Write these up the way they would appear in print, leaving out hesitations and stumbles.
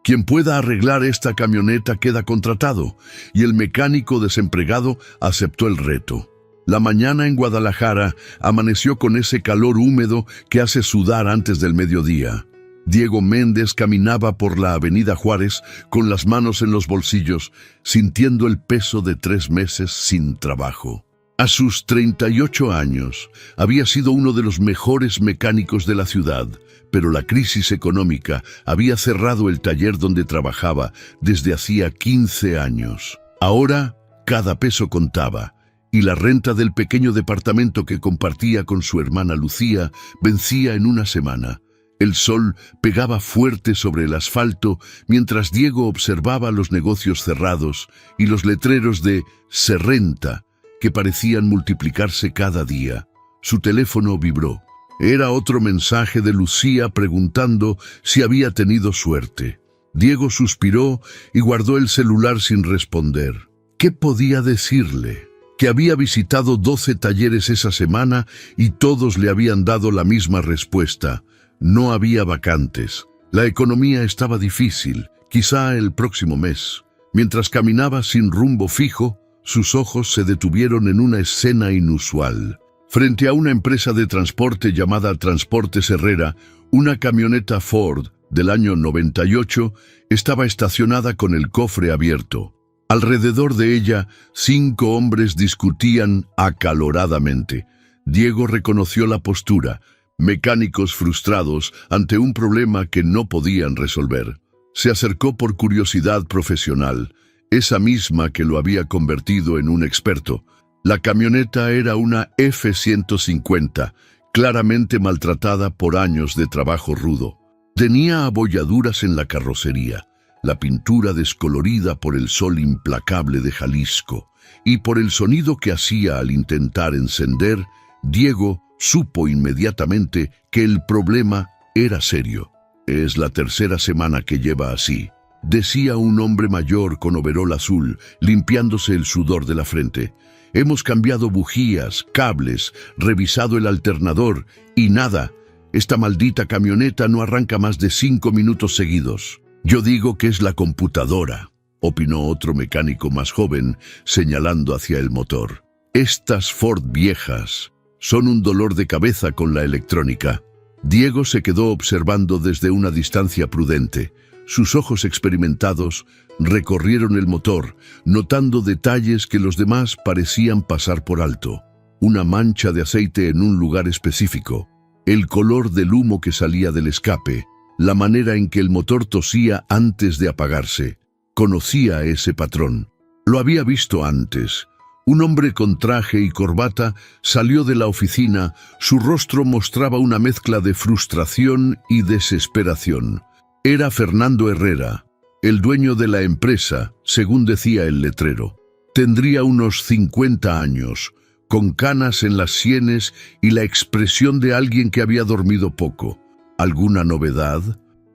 Quien pueda arreglar esta camioneta queda contratado, y el mecánico desempregado aceptó el reto. La mañana en Guadalajara amaneció con ese calor húmedo que hace sudar antes del mediodía. Diego Méndez caminaba por la avenida Juárez con las manos en los bolsillos, sintiendo el peso de 3 meses sin trabajo. A sus 38 años, había sido uno de los mejores mecánicos de la ciudad, pero la crisis económica había cerrado el taller donde trabajaba desde hacía 15 años. Ahora, cada peso contaba, y la renta del pequeño departamento que compartía con su hermana Lucía vencía en una semana. El sol pegaba fuerte sobre el asfalto mientras Diego observaba los negocios cerrados y los letreros de "Se renta", que parecían multiplicarse cada día. Su teléfono vibró. Era otro mensaje de Lucía preguntando si había tenido suerte. Diego suspiró y guardó el celular sin responder. ¿Qué podía decirle? Que había visitado 12 talleres esa semana y todos le habían dado la misma respuesta. No había vacantes. La economía estaba difícil, quizá el próximo mes. Mientras caminaba sin rumbo fijo, sus ojos se detuvieron en una escena inusual. Frente a una empresa de transporte llamada Transportes Herrera, una camioneta Ford del año 98 estaba estacionada con el cofre abierto. Alrededor de ella, 5 hombres discutían acaloradamente. Diego reconoció la postura. Mecánicos frustrados ante un problema que no podían resolver. Se acercó por curiosidad profesional, esa misma que lo había convertido en un experto. La camioneta era una F-150, claramente maltratada por años de trabajo rudo. Tenía abolladuras en la carrocería, la pintura descolorida por el sol implacable de Jalisco, y por el sonido que hacía al intentar encender, Diego supo inmediatamente que el problema era serio. Es la 3ª semana que lleva así, decía un hombre mayor con overol azul, limpiándose el sudor de la frente. Hemos cambiado bujías, cables, revisado el alternador y nada. Esta maldita camioneta no arranca más de 5 minutos seguidos. Yo digo que es la computadora, opinó otro mecánico más joven, señalando hacia el motor. Estas Ford viejas son un dolor de cabeza con la electrónica. Diego se quedó observando desde una distancia prudente. Sus ojos experimentados recorrieron el motor, notando detalles que los demás parecían pasar por alto. Una mancha de aceite en un lugar específico, el color del humo que salía del escape, la manera en que el motor tosía antes de apagarse. Conocía ese patrón. Lo había visto antes. Un hombre con traje y corbata salió de la oficina. Su rostro mostraba una mezcla de frustración y desesperación. Era Fernando Herrera, el dueño de la empresa, según decía el letrero. Tendría unos 50 años, con canas en las sienes y la expresión de alguien que había dormido poco. ¿Alguna novedad?,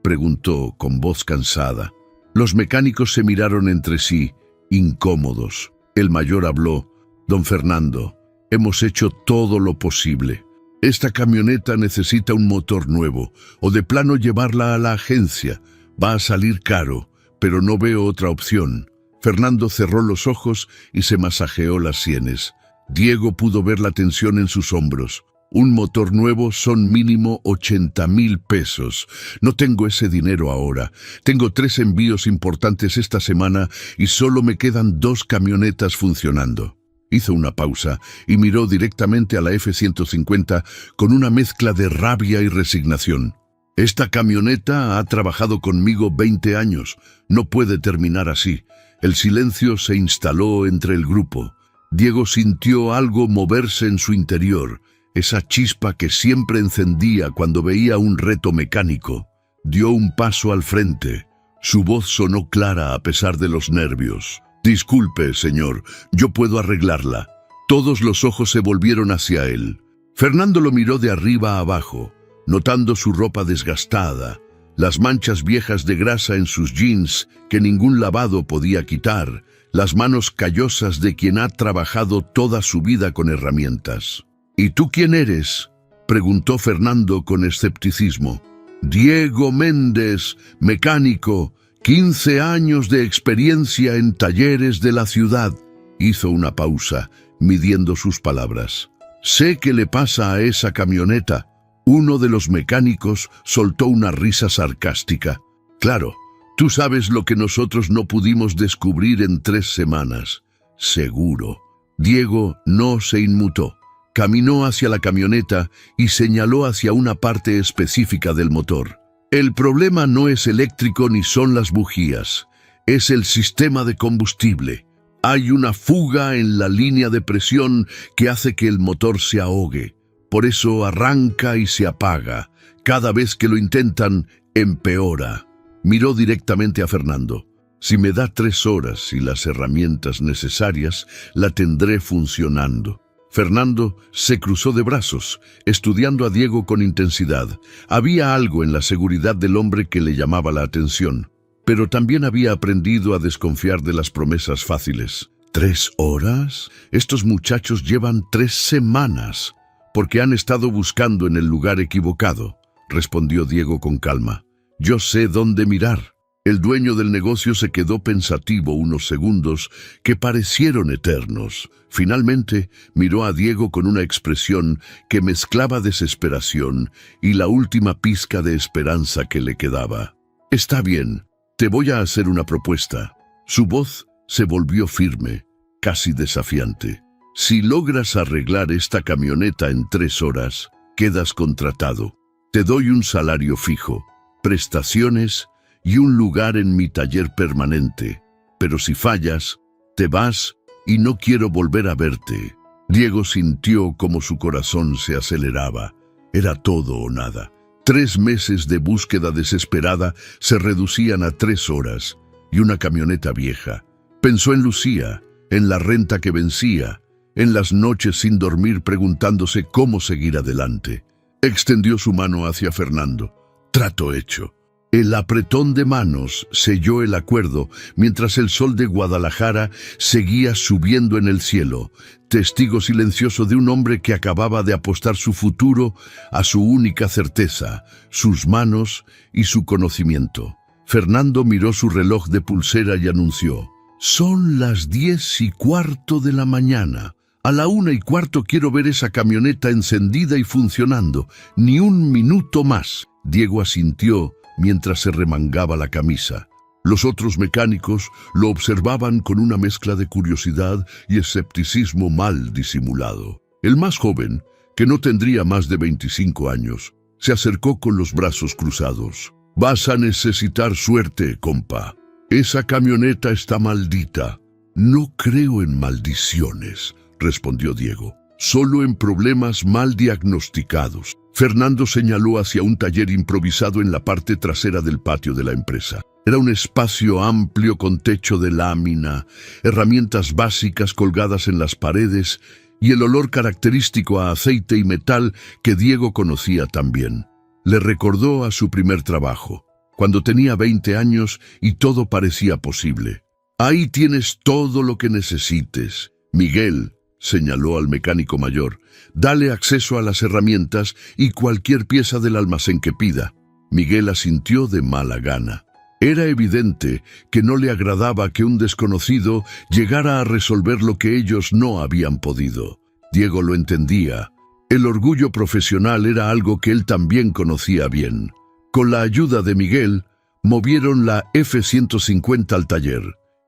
preguntó con voz cansada. Los mecánicos se miraron entre sí, incómodos. El mayor habló. Don Fernando, hemos hecho todo lo posible. Esta camioneta necesita un motor nuevo, o de plano llevarla a la agencia. Va a salir caro, pero no veo otra opción. Fernando cerró los ojos y se masajeó las sienes. Diego pudo ver la tensión en sus hombros. Un motor nuevo son mínimo 80,000 pesos. No tengo ese dinero ahora. Tengo 3 envíos importantes esta semana y solo me quedan 2 camionetas funcionando. Hizo una pausa y miró directamente a la F-150 con una mezcla de rabia y resignación. Esta camioneta ha trabajado conmigo 20 años. No puede terminar así. El silencio se instaló entre el grupo. Diego sintió algo moverse en su interior. Esa chispa que siempre encendía cuando veía un reto mecánico. Dio un paso al frente. Su voz sonó clara a pesar de los nervios. Disculpe, señor, yo puedo arreglarla. Todos los ojos se volvieron hacia él. Fernando lo miró de arriba a abajo, notando su ropa desgastada, las manchas viejas de grasa en sus jeans que ningún lavado podía quitar, las manos callosas de quien ha trabajado toda su vida con herramientas. ¿Y tú quién eres?, preguntó Fernando con escepticismo. Diego Méndez, mecánico. 15 años de experiencia en talleres de la ciudad. Hizo una pausa, midiendo sus palabras. Sé qué le pasa a esa camioneta. Uno de los mecánicos soltó una risa sarcástica. Claro, tú sabes lo que nosotros no pudimos descubrir en 3 semanas. Seguro. Diego no se inmutó. Caminó hacia la camioneta y señaló hacia una parte específica del motor. El problema no es eléctrico ni son las bujías. Es el sistema de combustible. Hay una fuga en la línea de presión que hace que el motor se ahogue. Por eso arranca y se apaga. Cada vez que lo intentan, empeora. Miró directamente a Fernando. Si me da 3 horas y las herramientas necesarias, la tendré funcionando. Fernando se cruzó de brazos, estudiando a Diego con intensidad. Había algo en la seguridad del hombre que le llamaba la atención, pero también había aprendido a desconfiar de las promesas fáciles. ¿3 horas? Estos muchachos llevan 3 semanas, porque han estado buscando en el lugar equivocado, respondió Diego con calma. Yo sé dónde mirar. El dueño del negocio se quedó pensativo unos segundos que parecieron eternos. Finalmente miró a Diego con una expresión que mezclaba desesperación y la última pizca de esperanza que le quedaba. Está bien, te voy a hacer una propuesta. Su voz se volvió firme, casi desafiante. Si logras arreglar esta camioneta en 3 horas, quedas contratado. Te doy un salario fijo, prestaciones y un lugar en mi taller permanente. Pero si fallas, te vas y no quiero volver a verte. Diego sintió como su corazón se aceleraba. Era todo o nada. 3 meses de búsqueda desesperada se reducían a 3 horas y una camioneta vieja. Pensó en Lucía, en la renta que vencía, en las noches sin dormir preguntándose cómo seguir adelante. Extendió su mano hacia Fernando. Trato hecho. El apretón de manos selló el acuerdo mientras el sol de Guadalajara seguía subiendo en el cielo, testigo silencioso de un hombre que acababa de apostar su futuro a su única certeza, sus manos y su conocimiento. Fernando miró su reloj de pulsera y anunció: «Son las 10:15 de la mañana. A la 1:15 quiero ver esa camioneta encendida y funcionando. Ni un minuto más». Diego asintió mientras se remangaba la camisa. Los otros mecánicos lo observaban con una mezcla de curiosidad y escepticismo mal disimulado. El más joven, que no tendría más de 25 años, se acercó con los brazos cruzados. «Vas a necesitar suerte, compa. Esa camioneta está maldita». «No creo en maldiciones», respondió Diego. «Solo en problemas mal diagnosticados». Fernando señaló hacia un taller improvisado en la parte trasera del patio de la empresa. Era un espacio amplio con techo de lámina, herramientas básicas colgadas en las paredes y el olor característico a aceite y metal que Diego conocía también. Le recordó a su primer trabajo, cuando tenía 20 años y todo parecía posible. «Ahí tienes todo lo que necesites, Miguel», señaló al mecánico mayor. «Dale acceso a las herramientas y cualquier pieza del almacén que pida». Miguel asintió de mala gana. Era evidente que no le agradaba que un desconocido llegara a resolver lo que ellos no habían podido. Diego lo entendía. El orgullo profesional era algo que él también conocía bien. Con la ayuda de Miguel, movieron la F-150 al taller.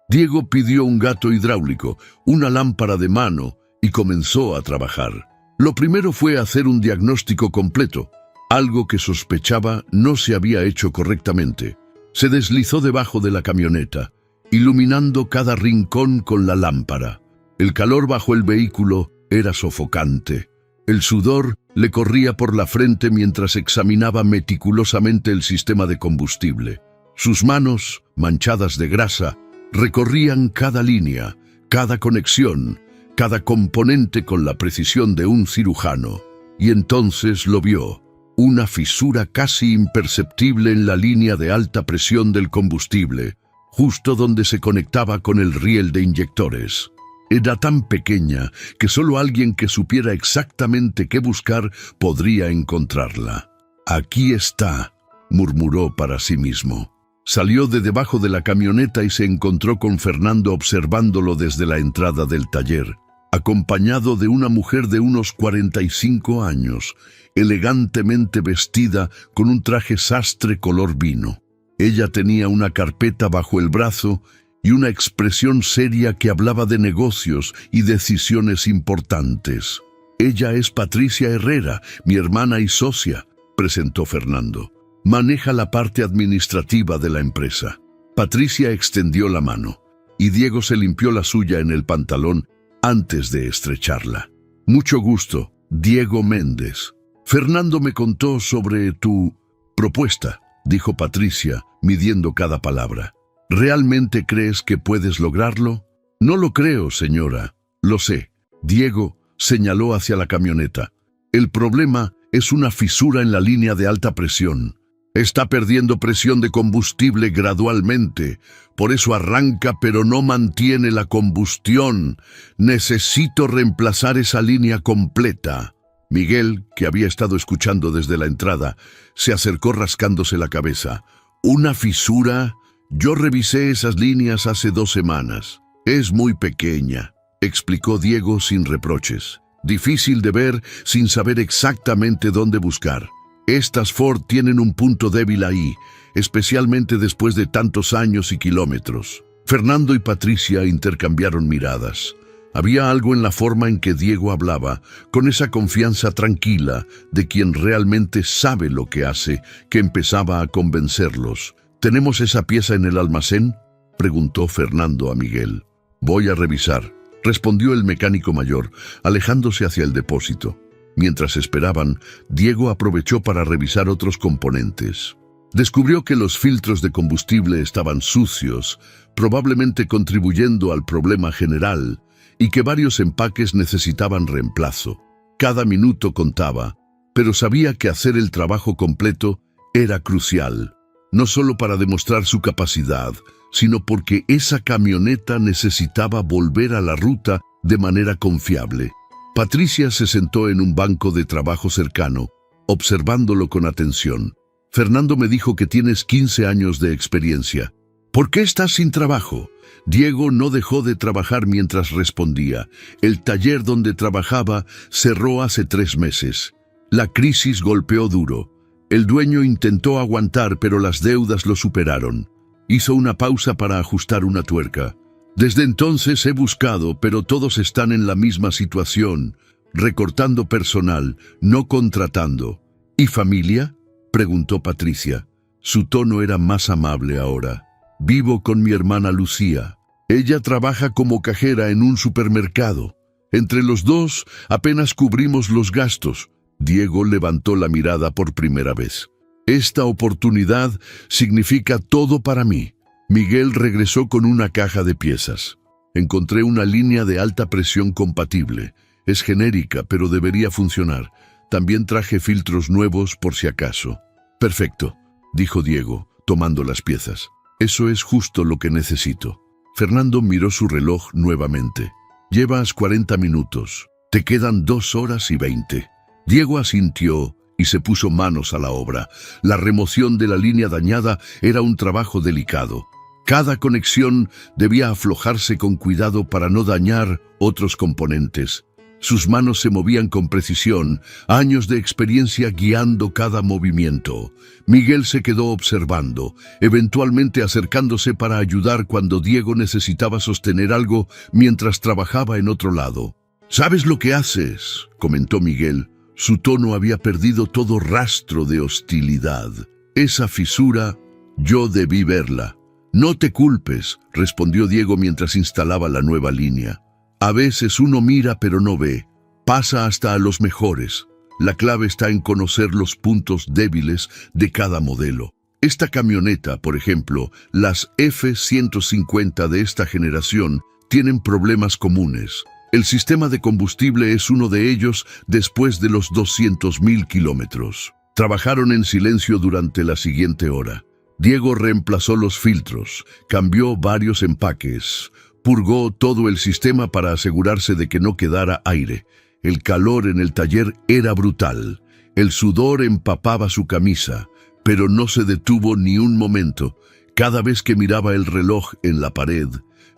Diego pidió un gato hidráulico, una lámpara de mano y comenzó a trabajar. Lo primero fue hacer un diagnóstico completo, algo que sospechaba no se había hecho correctamente. Se deslizó debajo de la camioneta, iluminando cada rincón con la lámpara. El calor bajo el vehículo era sofocante. El sudor le corría por la frente mientras examinaba meticulosamente el sistema de combustible. Sus manos, manchadas de grasa, recorrían cada línea, cada conexión, cada componente con la precisión de un cirujano. Y entonces lo vio, una fisura casi imperceptible en la línea de alta presión del combustible, justo donde se conectaba con el riel de inyectores. Era tan pequeña que solo alguien que supiera exactamente qué buscar podría encontrarla. «Aquí está», murmuró para sí mismo. Salió de debajo de la camioneta y se encontró con Fernando observándolo desde la entrada del taller, acompañado de una mujer de unos 45 años, elegantemente vestida con un traje sastre color vino. Ella tenía una carpeta bajo el brazo y una expresión seria que hablaba de negocios y decisiones importantes. «Ella es Patricia Herrera, mi hermana y socia», presentó Fernando. «Maneja la parte administrativa de la empresa». Patricia extendió la mano y Diego se limpió la suya en el pantalón antes de estrecharla. «Mucho gusto, Diego Méndez. Fernando me contó sobre tu propuesta», dijo Patricia, midiendo cada palabra. «¿Realmente crees que puedes lograrlo?» «No lo creo, señora. Lo sé». Diego señaló hacia la camioneta. «El problema es una fisura en la línea de alta presión. Está perdiendo presión de combustible gradualmente. Por eso arranca pero no mantiene la combustión. Necesito reemplazar esa línea completa». Miguel, que había estado escuchando desde la entrada, se acercó rascándose la cabeza. «¿Una fisura? Yo revisé esas líneas hace 2 semanas. Es muy pequeña», explicó Diego sin reproches. «Difícil de ver sin saber exactamente dónde buscar. Estas Ford tienen un punto débil ahí, especialmente después de tantos años y kilómetros». Fernando y Patricia intercambiaron miradas. Había algo en la forma en que Diego hablaba, con esa confianza tranquila de quien realmente sabe lo que hace, que empezaba a convencerlos. «¿Tenemos esa pieza en el almacén?», preguntó Fernando a Miguel. «Voy a revisar», respondió el mecánico mayor, alejándose hacia el depósito. Mientras esperaban, Diego aprovechó para revisar otros componentes. Descubrió que los filtros de combustible estaban sucios, probablemente contribuyendo al problema general, y que varios empaques necesitaban reemplazo. Cada minuto contaba, pero sabía que hacer el trabajo completo era crucial, no solo para demostrar su capacidad, sino porque esa camioneta necesitaba volver a la ruta de manera confiable. Patricia se sentó en un banco de trabajo cercano, observándolo con atención. «Fernando me dijo que tienes 15 años de experiencia. ¿Por qué estás sin trabajo?». Diego no dejó de trabajar mientras respondía. El taller donde trabajaba cerró hace 3 meses. La crisis golpeó duro. El dueño intentó aguantar, pero las deudas lo superaron. Hizo una pausa para ajustar una tuerca. «Desde entonces he buscado, pero todos están en la misma situación, recortando personal, no contratando». «¿Y familia?», preguntó Patricia. Su tono era más amable ahora. «Vivo con mi hermana Lucía. Ella trabaja como cajera en un supermercado. Entre los dos apenas cubrimos los gastos». Diego levantó la mirada por primera vez. «Esta oportunidad significa todo para mí». Miguel regresó con una caja de piezas. «Encontré una línea de alta presión compatible. Es genérica, pero debería funcionar. También traje filtros nuevos por si acaso». «Perfecto», dijo Diego, tomando las piezas. «Eso es justo lo que necesito». Fernando miró su reloj nuevamente. «Llevas 40 minutos. Te quedan 2 horas y 20. Diego asintió y se puso manos a la obra. La remoción de la línea dañada era un trabajo delicado. Cada conexión debía aflojarse con cuidado para no dañar otros componentes. Sus manos se movían con precisión, años de experiencia guiando cada movimiento. Miguel se quedó observando, eventualmente acercándose para ayudar cuando Diego necesitaba sostener algo mientras trabajaba en otro lado. «¿Sabes lo que haces?», comentó Miguel. Su tono había perdido todo rastro de hostilidad. «Esa fisura, yo debí verla». «No te culpes», respondió Diego mientras instalaba la nueva línea. «A veces uno mira pero no ve. Pasa hasta a los mejores. La clave está en conocer los puntos débiles de cada modelo. Esta camioneta, por ejemplo, las F-150 de esta generación, tienen problemas comunes. El sistema de combustible es uno de ellos después de los 200.000 kilómetros». Trabajaron en silencio durante la siguiente hora. Diego reemplazó los filtros, cambió varios empaques, purgó todo el sistema para asegurarse de que no quedara aire. El calor en el taller era brutal. El sudor empapaba su camisa, pero no se detuvo ni un momento. Cada vez que miraba el reloj en la pared,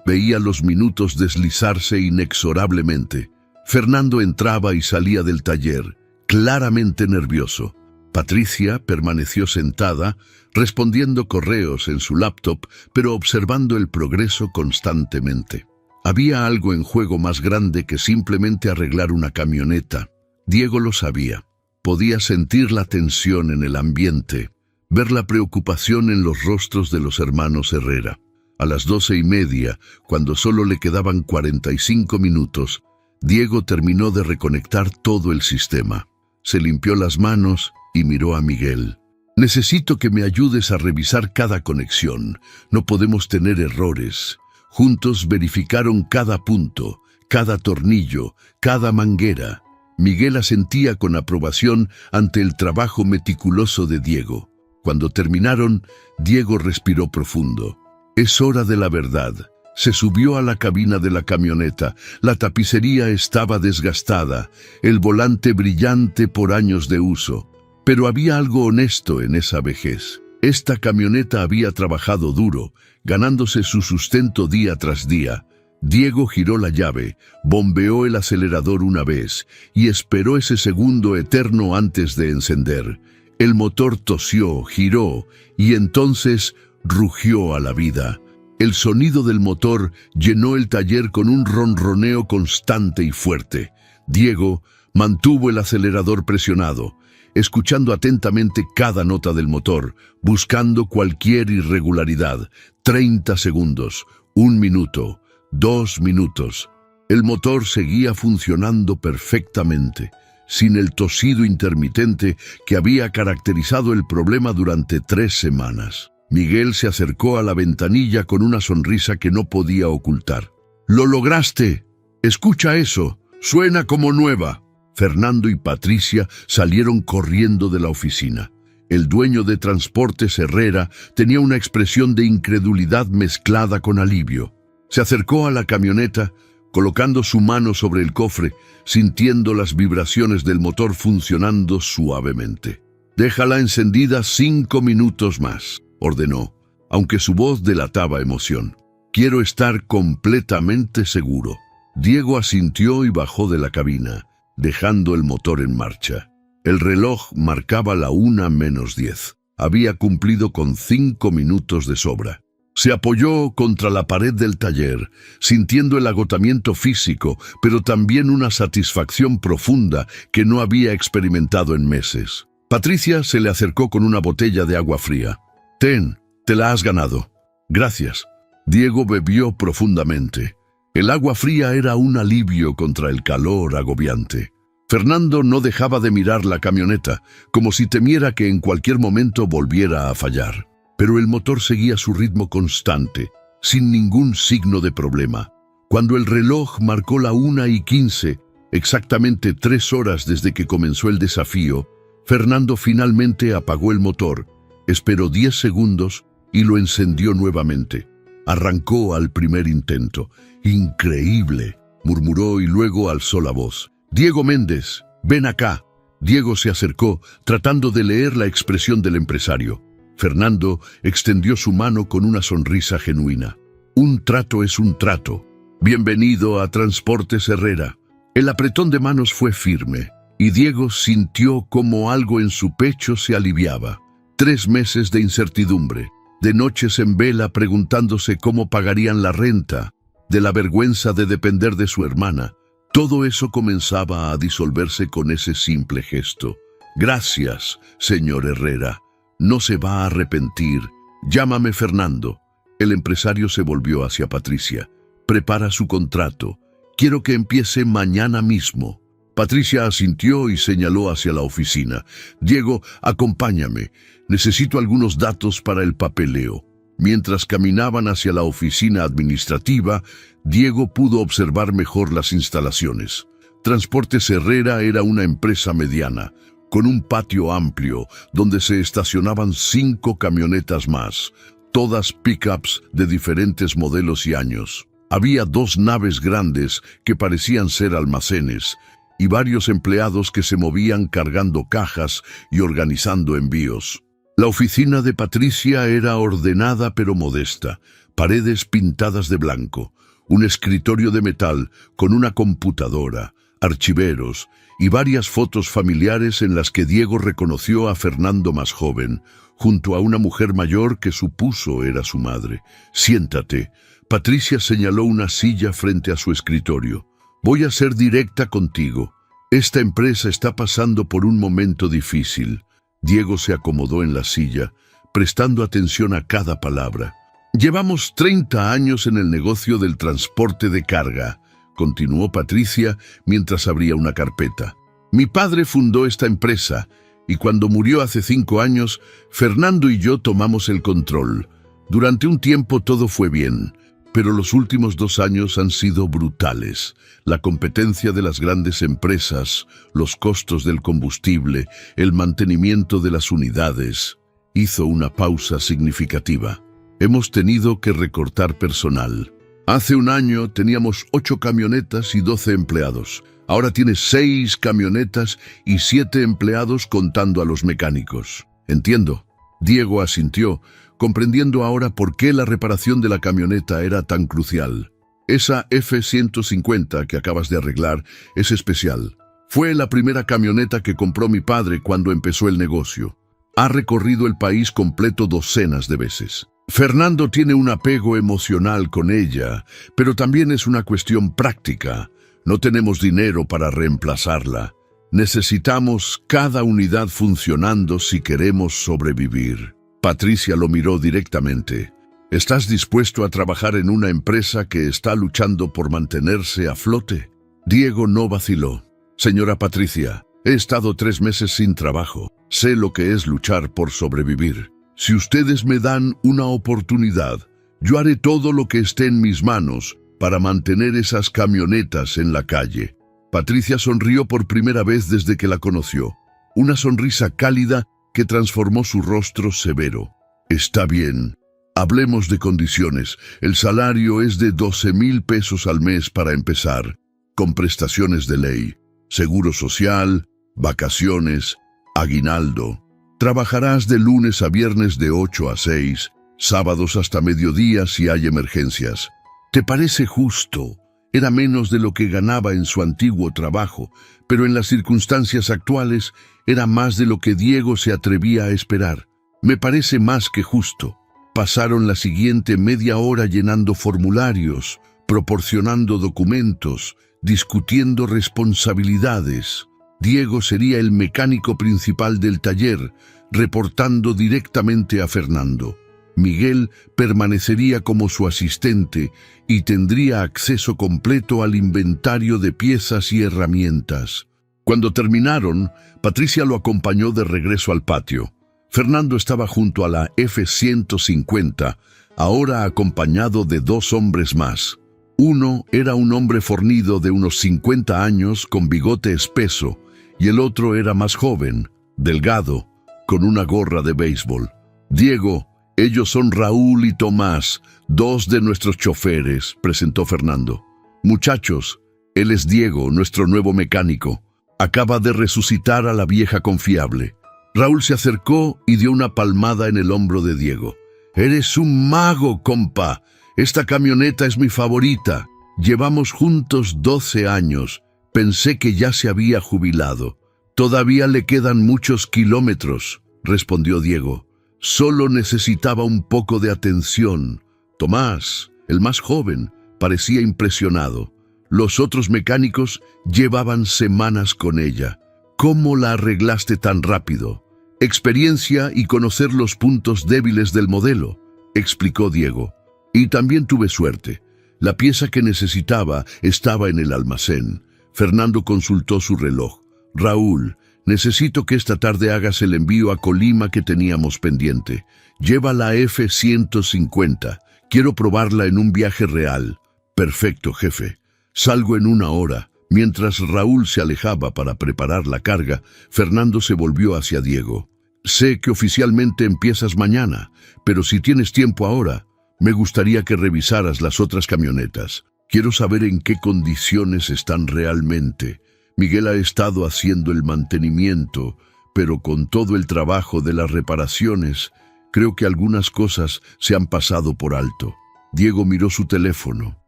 veía los minutos deslizarse inexorablemente. Fernando entraba y salía del taller, claramente nervioso. Patricia permaneció sentada, respondiendo correos en su laptop, pero observando el progreso constantemente. Había algo en juego más grande que simplemente arreglar una camioneta. Diego lo sabía. Podía sentir la tensión en el ambiente, ver la preocupación en los rostros de los hermanos Herrera. A las 12:30, cuando solo le quedaban 45 minutos, Diego terminó de reconectar todo el sistema. Se limpió las manos y miró a Miguel. «Necesito que me ayudes a revisar cada conexión. No podemos tener errores». Juntos verificaron cada punto, cada tornillo, cada manguera. Miguel asentía con aprobación ante el trabajo meticuloso de Diego. Cuando terminaron, Diego respiró profundo. «Es hora de la verdad». Se subió a la cabina de la camioneta. La tapicería estaba desgastada, el volante brillante por años de uso. Pero había algo honesto en esa vejez. Esta camioneta había trabajado duro, ganándose su sustento día tras día. Diego giró la llave, bombeó el acelerador una vez y esperó ese segundo eterno antes de encender. El motor tosió, giró y entonces rugió a la vida. El sonido del motor llenó el taller con un ronroneo constante y fuerte. Diego mantuvo el acelerador presionado, escuchando atentamente cada nota del motor, buscando cualquier irregularidad. 30 segundos, 1 minuto, 2 minutos. El motor seguía funcionando perfectamente, sin el tosido intermitente que había caracterizado el problema durante 3 semanas. Miguel se acercó a la ventanilla con una sonrisa que no podía ocultar. «¡Lo lograste! Escucha eso, suena como nueva». Fernando y Patricia salieron corriendo de la oficina. El dueño de Transportes Herrera tenía una expresión de incredulidad mezclada con alivio. Se acercó a la camioneta, colocando su mano sobre el cofre, sintiendo las vibraciones del motor funcionando suavemente. «Déjala encendida 5 minutos más», ordenó, aunque su voz delataba emoción. «Quiero estar completamente seguro». Diego asintió y bajó de la cabina, dejando el motor en marcha. El reloj marcaba la 1:10. Había cumplido con 5 minutos de sobra. Se apoyó contra la pared del taller, sintiendo el agotamiento físico, pero también una satisfacción profunda que no había experimentado en meses. Patricia se le acercó con una botella de agua fría. «Ten, te la has ganado». «Gracias». Diego bebió profundamente. El agua fría era un alivio contra el calor agobiante. Fernando no dejaba de mirar la camioneta, como si temiera que en cualquier momento volviera a fallar. Pero el motor seguía su ritmo constante, sin ningún signo de problema. Cuando el reloj marcó la 1:15, exactamente 3 horas desde que comenzó el desafío, Fernando finalmente apagó el motor, esperó 10 segundos y lo encendió nuevamente. Arrancó al primer intento. «Increíble», murmuró y luego alzó la voz. «Diego Méndez, ven acá». Diego se acercó, tratando de leer la expresión del empresario. Fernando extendió su mano con una sonrisa genuina. «Un trato es un trato. Bienvenido a Transportes Herrera». El apretón de manos fue firme, y Diego sintió como algo en su pecho se aliviaba. 3 meses de incertidumbre, de noches en vela preguntándose cómo pagarían la renta, de la vergüenza de depender de su hermana. Todo eso comenzaba a disolverse con ese simple gesto. «Gracias, señor Herrera. No se va a arrepentir. Llámame Fernando». El empresario se volvió hacia Patricia. «Prepara su contrato. Quiero que empiece mañana mismo». Patricia asintió y señaló hacia la oficina. «Diego, acompáñame. Necesito algunos datos para el papeleo». Mientras caminaban hacia la oficina administrativa, Diego pudo observar mejor las instalaciones. Transportes Herrera era una empresa mediana, con un patio amplio donde se estacionaban 5 camionetas más, todas pickups de diferentes modelos y años. Había 2 naves grandes que parecían ser almacenes, y varios empleados que se movían cargando cajas y organizando envíos. La oficina de Patricia era ordenada pero modesta, paredes pintadas de blanco, un escritorio de metal con una computadora, archiveros y varias fotos familiares en las que Diego reconoció a Fernando más joven, junto a una mujer mayor que supuso era su madre. «Siéntate». Patricia señaló una silla frente a su escritorio. «Voy a ser directa contigo. Esta empresa está pasando por un momento difícil». Diego se acomodó en la silla, prestando atención a cada palabra. «Llevamos 30 años en el negocio del transporte de carga», continuó Patricia mientras abría una carpeta. «Mi padre fundó esta empresa y cuando murió hace 5 años, Fernando y yo tomamos el control. Durante un tiempo todo fue bien, pero los últimos 2 años han sido brutales. La competencia de las grandes empresas, los costos del combustible, el mantenimiento de las unidades, hizo una pausa significativa. Hemos tenido que recortar personal. Hace un año teníamos 8 camionetas y 12 empleados. Ahora tienes 6 camionetas y 7 empleados contando a los mecánicos». «Entiendo». Diego asintió, comprendiendo ahora por qué la reparación de la camioneta era tan crucial. «Esa F-150 que acabas de arreglar es especial. Fue la primera camioneta que compró mi padre cuando empezó el negocio. Ha recorrido el país completo docenas de veces. Fernando tiene un apego emocional con ella, pero también es una cuestión práctica. No tenemos dinero para reemplazarla. Necesitamos cada unidad funcionando si queremos sobrevivir». Patricia lo miró directamente. «¿Estás dispuesto a trabajar en una empresa que está luchando por mantenerse a flote?» Diego no vaciló. «Señora Patricia, he estado 3 meses sin trabajo. Sé lo que es luchar por sobrevivir. Si ustedes me dan una oportunidad, yo haré todo lo que esté en mis manos para mantener esas camionetas en la calle». Patricia sonrió por primera vez desde que la conoció. Una sonrisa cálida que transformó su rostro severo. «Está bien. Hablemos de condiciones. El salario es de 12,000 pesos al mes para empezar, con prestaciones de ley, seguro social, vacaciones, aguinaldo. Trabajarás de lunes a viernes de 8 a 6, sábados hasta mediodía si hay emergencias. ¿Te parece justo?» Era menos de lo que ganaba en su antiguo trabajo, pero en las circunstancias actuales era más de lo que Diego se atrevía a esperar. «Me parece más que justo». Pasaron la siguiente media hora llenando formularios, proporcionando documentos, discutiendo responsabilidades. Diego sería el mecánico principal del taller, reportando directamente a Fernando. Miguel permanecería como su asistente y tendría acceso completo al inventario de piezas y herramientas. Cuando terminaron, Patricia lo acompañó de regreso al patio. Fernando estaba junto a la F-150, ahora acompañado de 2 hombres más. Uno era un hombre fornido de unos 50 años con bigote espeso, y el otro era más joven, delgado, con una gorra de béisbol. «Diego, ellos son Raúl y Tomás, 2 de nuestros choferes», presentó Fernando. «Muchachos, él es Diego, nuestro nuevo mecánico. Acaba de resucitar a la vieja confiable». Raúl se acercó y dio una palmada en el hombro de Diego. «Eres un mago, compa. Esta camioneta es mi favorita. Llevamos juntos 12 años. Pensé que ya se había jubilado». «Todavía le quedan muchos kilómetros», respondió Diego. «Solo necesitaba un poco de atención». Tomás, el más joven, parecía impresionado. Los otros mecánicos llevaban semanas con ella. «¿Cómo la arreglaste tan rápido?» «Experiencia y conocer los puntos débiles del modelo», explicó Diego. «Y también tuve suerte. La pieza que necesitaba estaba en el almacén». Fernando consultó su reloj. «Raúl, necesito que esta tarde hagas el envío a Colima que teníamos pendiente. Lleva la F-150. Quiero probarla en un viaje real». «Perfecto, jefe. Salgo en 1 hora». Mientras Raúl se alejaba para preparar la carga, Fernando se volvió hacia Diego. «Sé que oficialmente empiezas mañana, pero si tienes tiempo ahora, me gustaría que revisaras las otras camionetas. Quiero saber en qué condiciones están realmente. Miguel ha estado haciendo el mantenimiento, pero con todo el trabajo de las reparaciones, creo que algunas cosas se han pasado por alto. Diego miró su teléfono.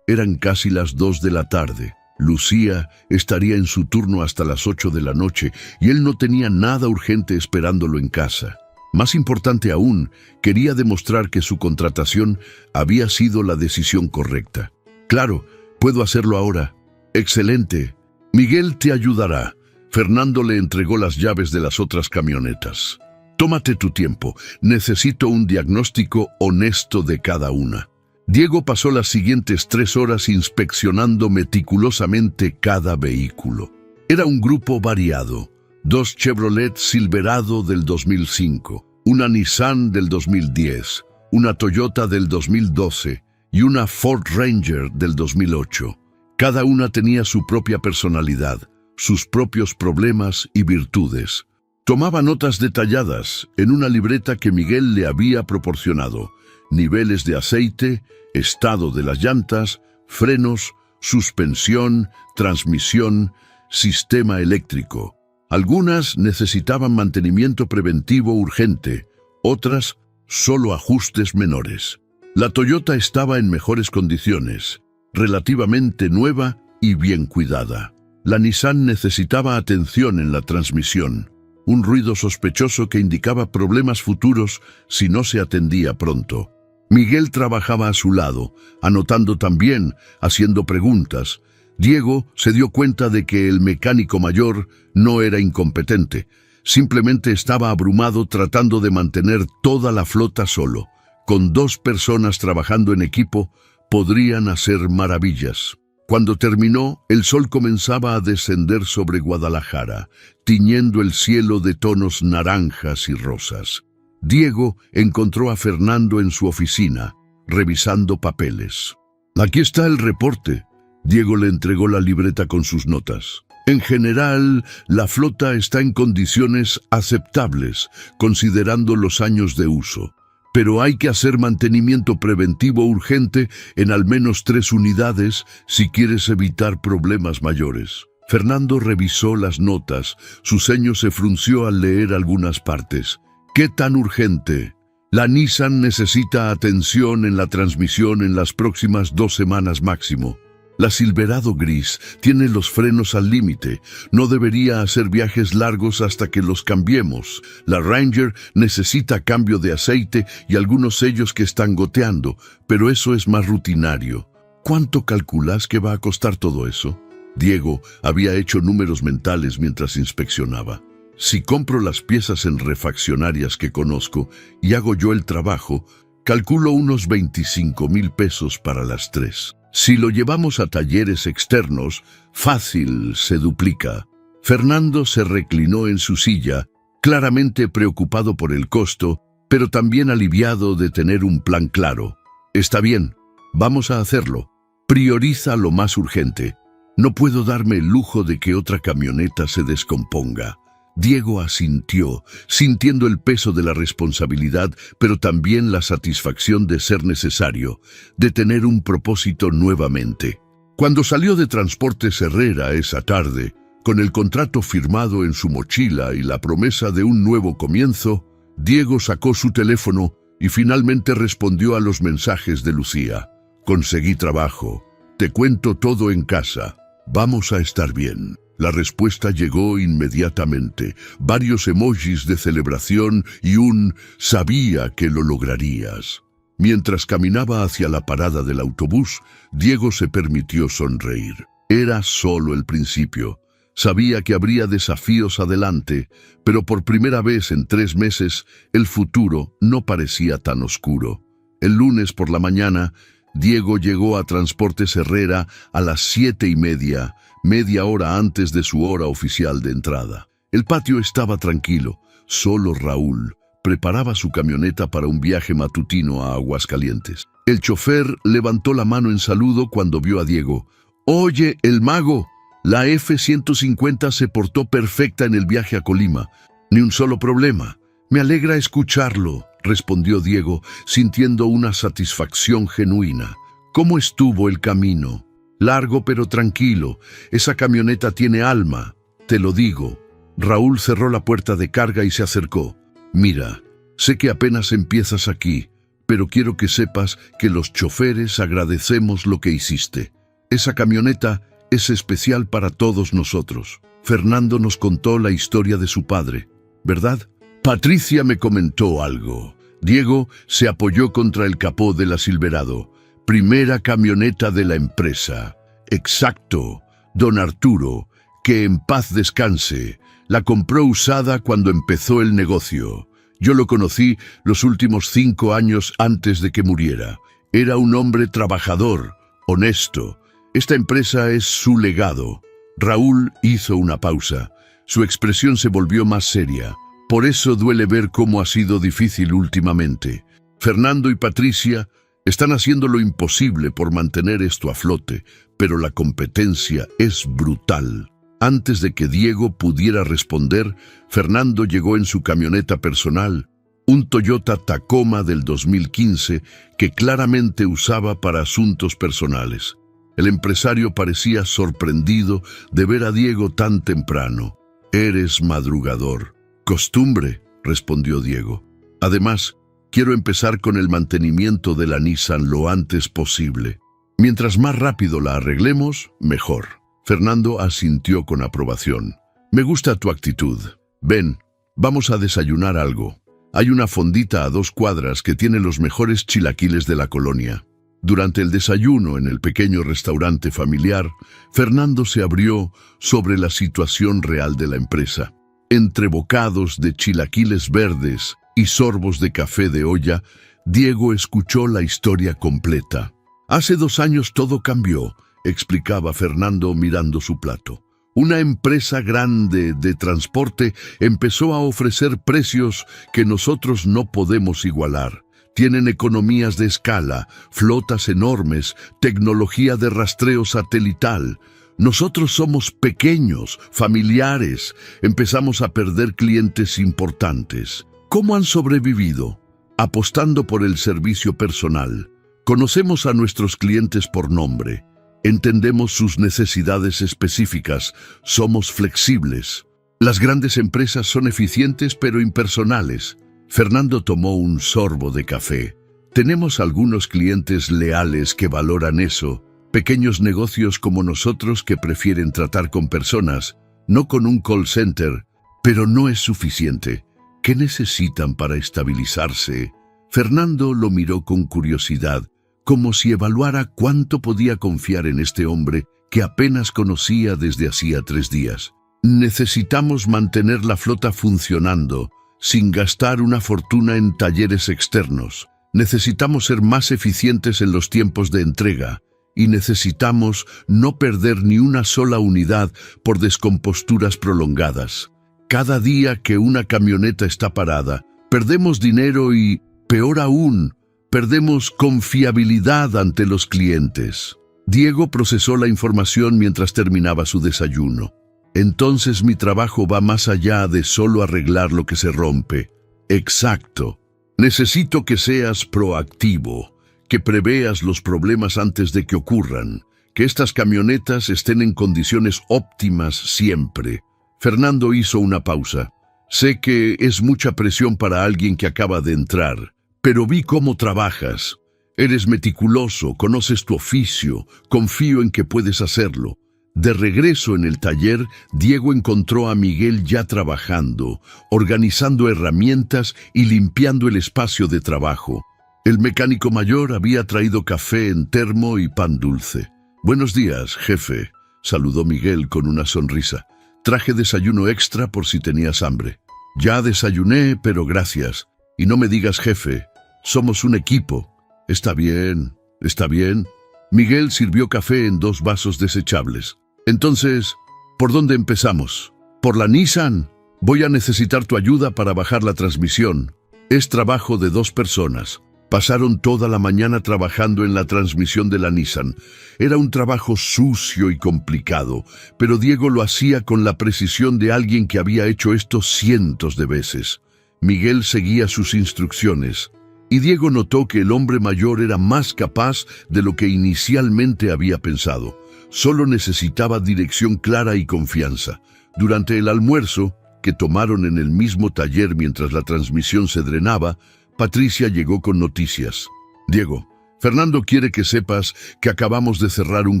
Eran casi las 2 de la tarde. Lucía estaría en su turno hasta las 8 de la noche y él no tenía nada urgente esperándolo en casa. Más importante aún, quería demostrar que su contratación había sido la decisión correcta. Claro, puedo hacerlo ahora. Excelente. Miguel te ayudará. Fernando le entregó las llaves de las otras camionetas. Tómate tu tiempo. Necesito un diagnóstico honesto de cada una. Diego pasó las siguientes 3 horas inspeccionando meticulosamente cada vehículo. Era un grupo variado. 2 Chevrolet Silverado del 2005, una Nissan del 2010, una Toyota del 2012 y una Ford Ranger del 2008. Cada una tenía su propia personalidad, sus propios problemas y virtudes. Tomaba notas detalladas en una libreta que Miguel le había proporcionado: niveles de aceite, estado de las llantas, frenos, suspensión, transmisión, sistema eléctrico. Algunas necesitaban mantenimiento preventivo urgente, otras solo ajustes menores. La Toyota estaba en mejores condiciones, relativamente nueva y bien cuidada. La Nissan necesitaba atención en la transmisión, un ruido sospechoso que indicaba problemas futuros si no se atendía pronto. Miguel trabajaba a su lado, anotando también, haciendo preguntas. Diego se dio cuenta de que el mecánico mayor no era incompetente, simplemente estaba abrumado tratando de mantener toda la flota solo. Con 2 personas trabajando en equipo, podrían hacer maravillas. Cuando terminó, el sol comenzaba a descender sobre Guadalajara, tiñendo el cielo de tonos naranjas y rosas. Diego encontró a Fernando en su oficina, revisando papeles. «Aquí está el reporte». Diego le entregó la libreta con sus notas. En general, la flota está en condiciones aceptables, considerando los años de uso. Pero hay que hacer mantenimiento preventivo urgente en al menos 3 unidades si quieres evitar problemas mayores. Fernando revisó las notas. Su ceño se frunció al leer algunas partes. ¿Qué tan urgente? La Nissan necesita atención en la transmisión en las próximas 2 semanas máximo. La Silverado gris tiene los frenos al límite. No debería hacer viajes largos hasta que los cambiemos. La Ranger necesita cambio de aceite y algunos sellos que están goteando, pero eso es más rutinario. ¿Cuánto calculas que va a costar todo eso? Diego había hecho números mentales mientras inspeccionaba. Si compro las piezas en refaccionarias que conozco y hago yo el trabajo, calculo unos 25,000 pesos para las 3. Si lo llevamos a talleres externos, fácil se duplica. Fernando se reclinó en su silla, claramente preocupado por el costo, pero también aliviado de tener un plan claro. Está bien, vamos a hacerlo. Prioriza lo más urgente. No puedo darme el lujo de que otra camioneta se descomponga. Diego asintió, sintiendo el peso de la responsabilidad, pero también la satisfacción de ser necesario, de tener un propósito nuevamente. Cuando salió de Transportes Herrera esa tarde, con el contrato firmado en su mochila y la promesa de un nuevo comienzo, Diego sacó su teléfono y finalmente respondió a los mensajes de Lucía. «Conseguí trabajo. Te cuento todo en casa. Vamos a estar bien». La respuesta llegó inmediatamente, varios emojis de celebración y un «sabía que lo lograrías». Mientras caminaba hacia la parada del autobús, Diego se permitió sonreír. Era solo el principio. Sabía que habría desafíos adelante, pero por primera vez en 3 meses, el futuro no parecía tan oscuro. El lunes por la mañana, Diego llegó a Transportes Herrera a las 7:30, media hora antes de su hora oficial de entrada. El patio estaba tranquilo, solo Raúl preparaba su camioneta para un viaje matutino a Aguascalientes. El chofer levantó la mano en saludo cuando vio a Diego. «Oye, el mago, la F-150 se portó perfecta en el viaje a Colima. Ni un solo problema. Me alegra escucharlo», respondió Diego, sintiendo una satisfacción genuina. «¿Cómo estuvo el camino?» «Largo pero tranquilo. Esa camioneta tiene alma, te lo digo». Raúl cerró la puerta de carga y se acercó. Mira, sé que apenas empiezas aquí, pero quiero que sepas que los choferes agradecemos lo que hiciste. Esa camioneta es especial para todos nosotros. Fernando nos contó la historia de su padre, ¿verdad? Patricia me comentó algo. Diego se apoyó contra el capó de la Silverado, primera camioneta de la empresa. Exacto, don Arturo, que en paz descanse. La compró usada cuando empezó el negocio. Yo lo conocí los últimos 5 años antes de que muriera. Era un hombre trabajador, honesto. Esta empresa es su legado. Raúl hizo una pausa. Su expresión se volvió más seria. Por eso duele ver cómo ha sido difícil últimamente. Fernando y Patricia están haciendo lo imposible por mantener esto a flote, pero la competencia es brutal. Antes de que Diego pudiera responder, Fernando llegó en su camioneta personal, un Toyota Tacoma del 2015 que claramente usaba para asuntos personales. El empresario parecía sorprendido de ver a Diego tan temprano. «Eres madrugador». «Costumbre», respondió Diego. «Además, quiero empezar con el mantenimiento de la Nissan lo antes posible. Mientras más rápido la arreglemos, mejor». Fernando asintió con aprobación. «Me gusta tu actitud. Ven, vamos a desayunar algo. Hay una fondita a 2 cuadras que tiene los mejores chilaquiles de la colonia». Durante el desayuno en el pequeño restaurante familiar, Fernando se abrió sobre la situación real de la empresa. Entre bocados de chilaquiles verdes y sorbos de café de olla, Diego escuchó la historia completa. «Hace 2 años todo cambió», explicaba Fernando mirando su plato. «Una empresa grande de transporte empezó a ofrecer precios que nosotros no podemos igualar. Tienen economías de escala, flotas enormes, tecnología de rastreo satelital. Nosotros somos pequeños, familiares. Empezamos a perder clientes importantes. ¿Cómo han sobrevivido? Apostando por el servicio personal. Conocemos a nuestros clientes por nombre. Entendemos sus necesidades específicas. Somos flexibles. Las grandes empresas son eficientes pero impersonales». Fernando tomó un sorbo de café. «Tenemos algunos clientes leales que valoran eso. Pequeños negocios como nosotros que prefieren tratar con personas, no con un call center. Pero no es suficiente. ¿Qué necesitan para estabilizarse?» Fernando lo miró con curiosidad, como si evaluara cuánto podía confiar en este hombre que apenas conocía desde hacía 3 días. «Necesitamos mantener la flota funcionando, sin gastar una fortuna en talleres externos. Necesitamos ser más eficientes en los tiempos de entrega y necesitamos no perder ni una sola unidad por descomposturas prolongadas. Cada día que una camioneta está parada, perdemos dinero y, peor aún, perdemos confiabilidad ante los clientes». Diego procesó la información mientras terminaba su desayuno. «Entonces mi trabajo va más allá de solo arreglar lo que se rompe». «Exacto. Necesito que seas proactivo, que preveas los problemas antes de que ocurran, que estas camionetas estén en condiciones óptimas siempre». Fernando hizo una pausa. «Sé que es mucha presión para alguien que acaba de entrar, pero vi cómo trabajas. Eres meticuloso, conoces tu oficio, confío en que puedes hacerlo». De regreso en el taller, Diego encontró a Miguel ya trabajando, organizando herramientas y limpiando el espacio de trabajo. El mecánico mayor había traído café en termo y pan dulce. «Buenos días, jefe», saludó Miguel con una sonrisa. «Traje desayuno extra por si tenías hambre». «Ya desayuné, pero gracias. Y no me digas jefe, somos un equipo». Está bien, está bien». Miguel sirvió café en 2 vasos desechables. «Entonces, ¿por dónde empezamos? ¿Por la Nissan? Voy a necesitar tu ayuda para bajar la transmisión. Es trabajo de 2 personas. Pasaron toda la mañana trabajando en la transmisión de la Nissan. Era un trabajo sucio y complicado, pero Diego lo hacía con la precisión de alguien que había hecho esto cientos de veces. Miguel seguía sus instrucciones, y Diego notó que el hombre mayor era más capaz de lo que inicialmente había pensado. Solo necesitaba dirección clara y confianza. Durante el almuerzo, que tomaron en el mismo taller mientras la transmisión se drenaba, Patricia llegó con noticias. Diego, Fernando quiere que sepas que acabamos de cerrar un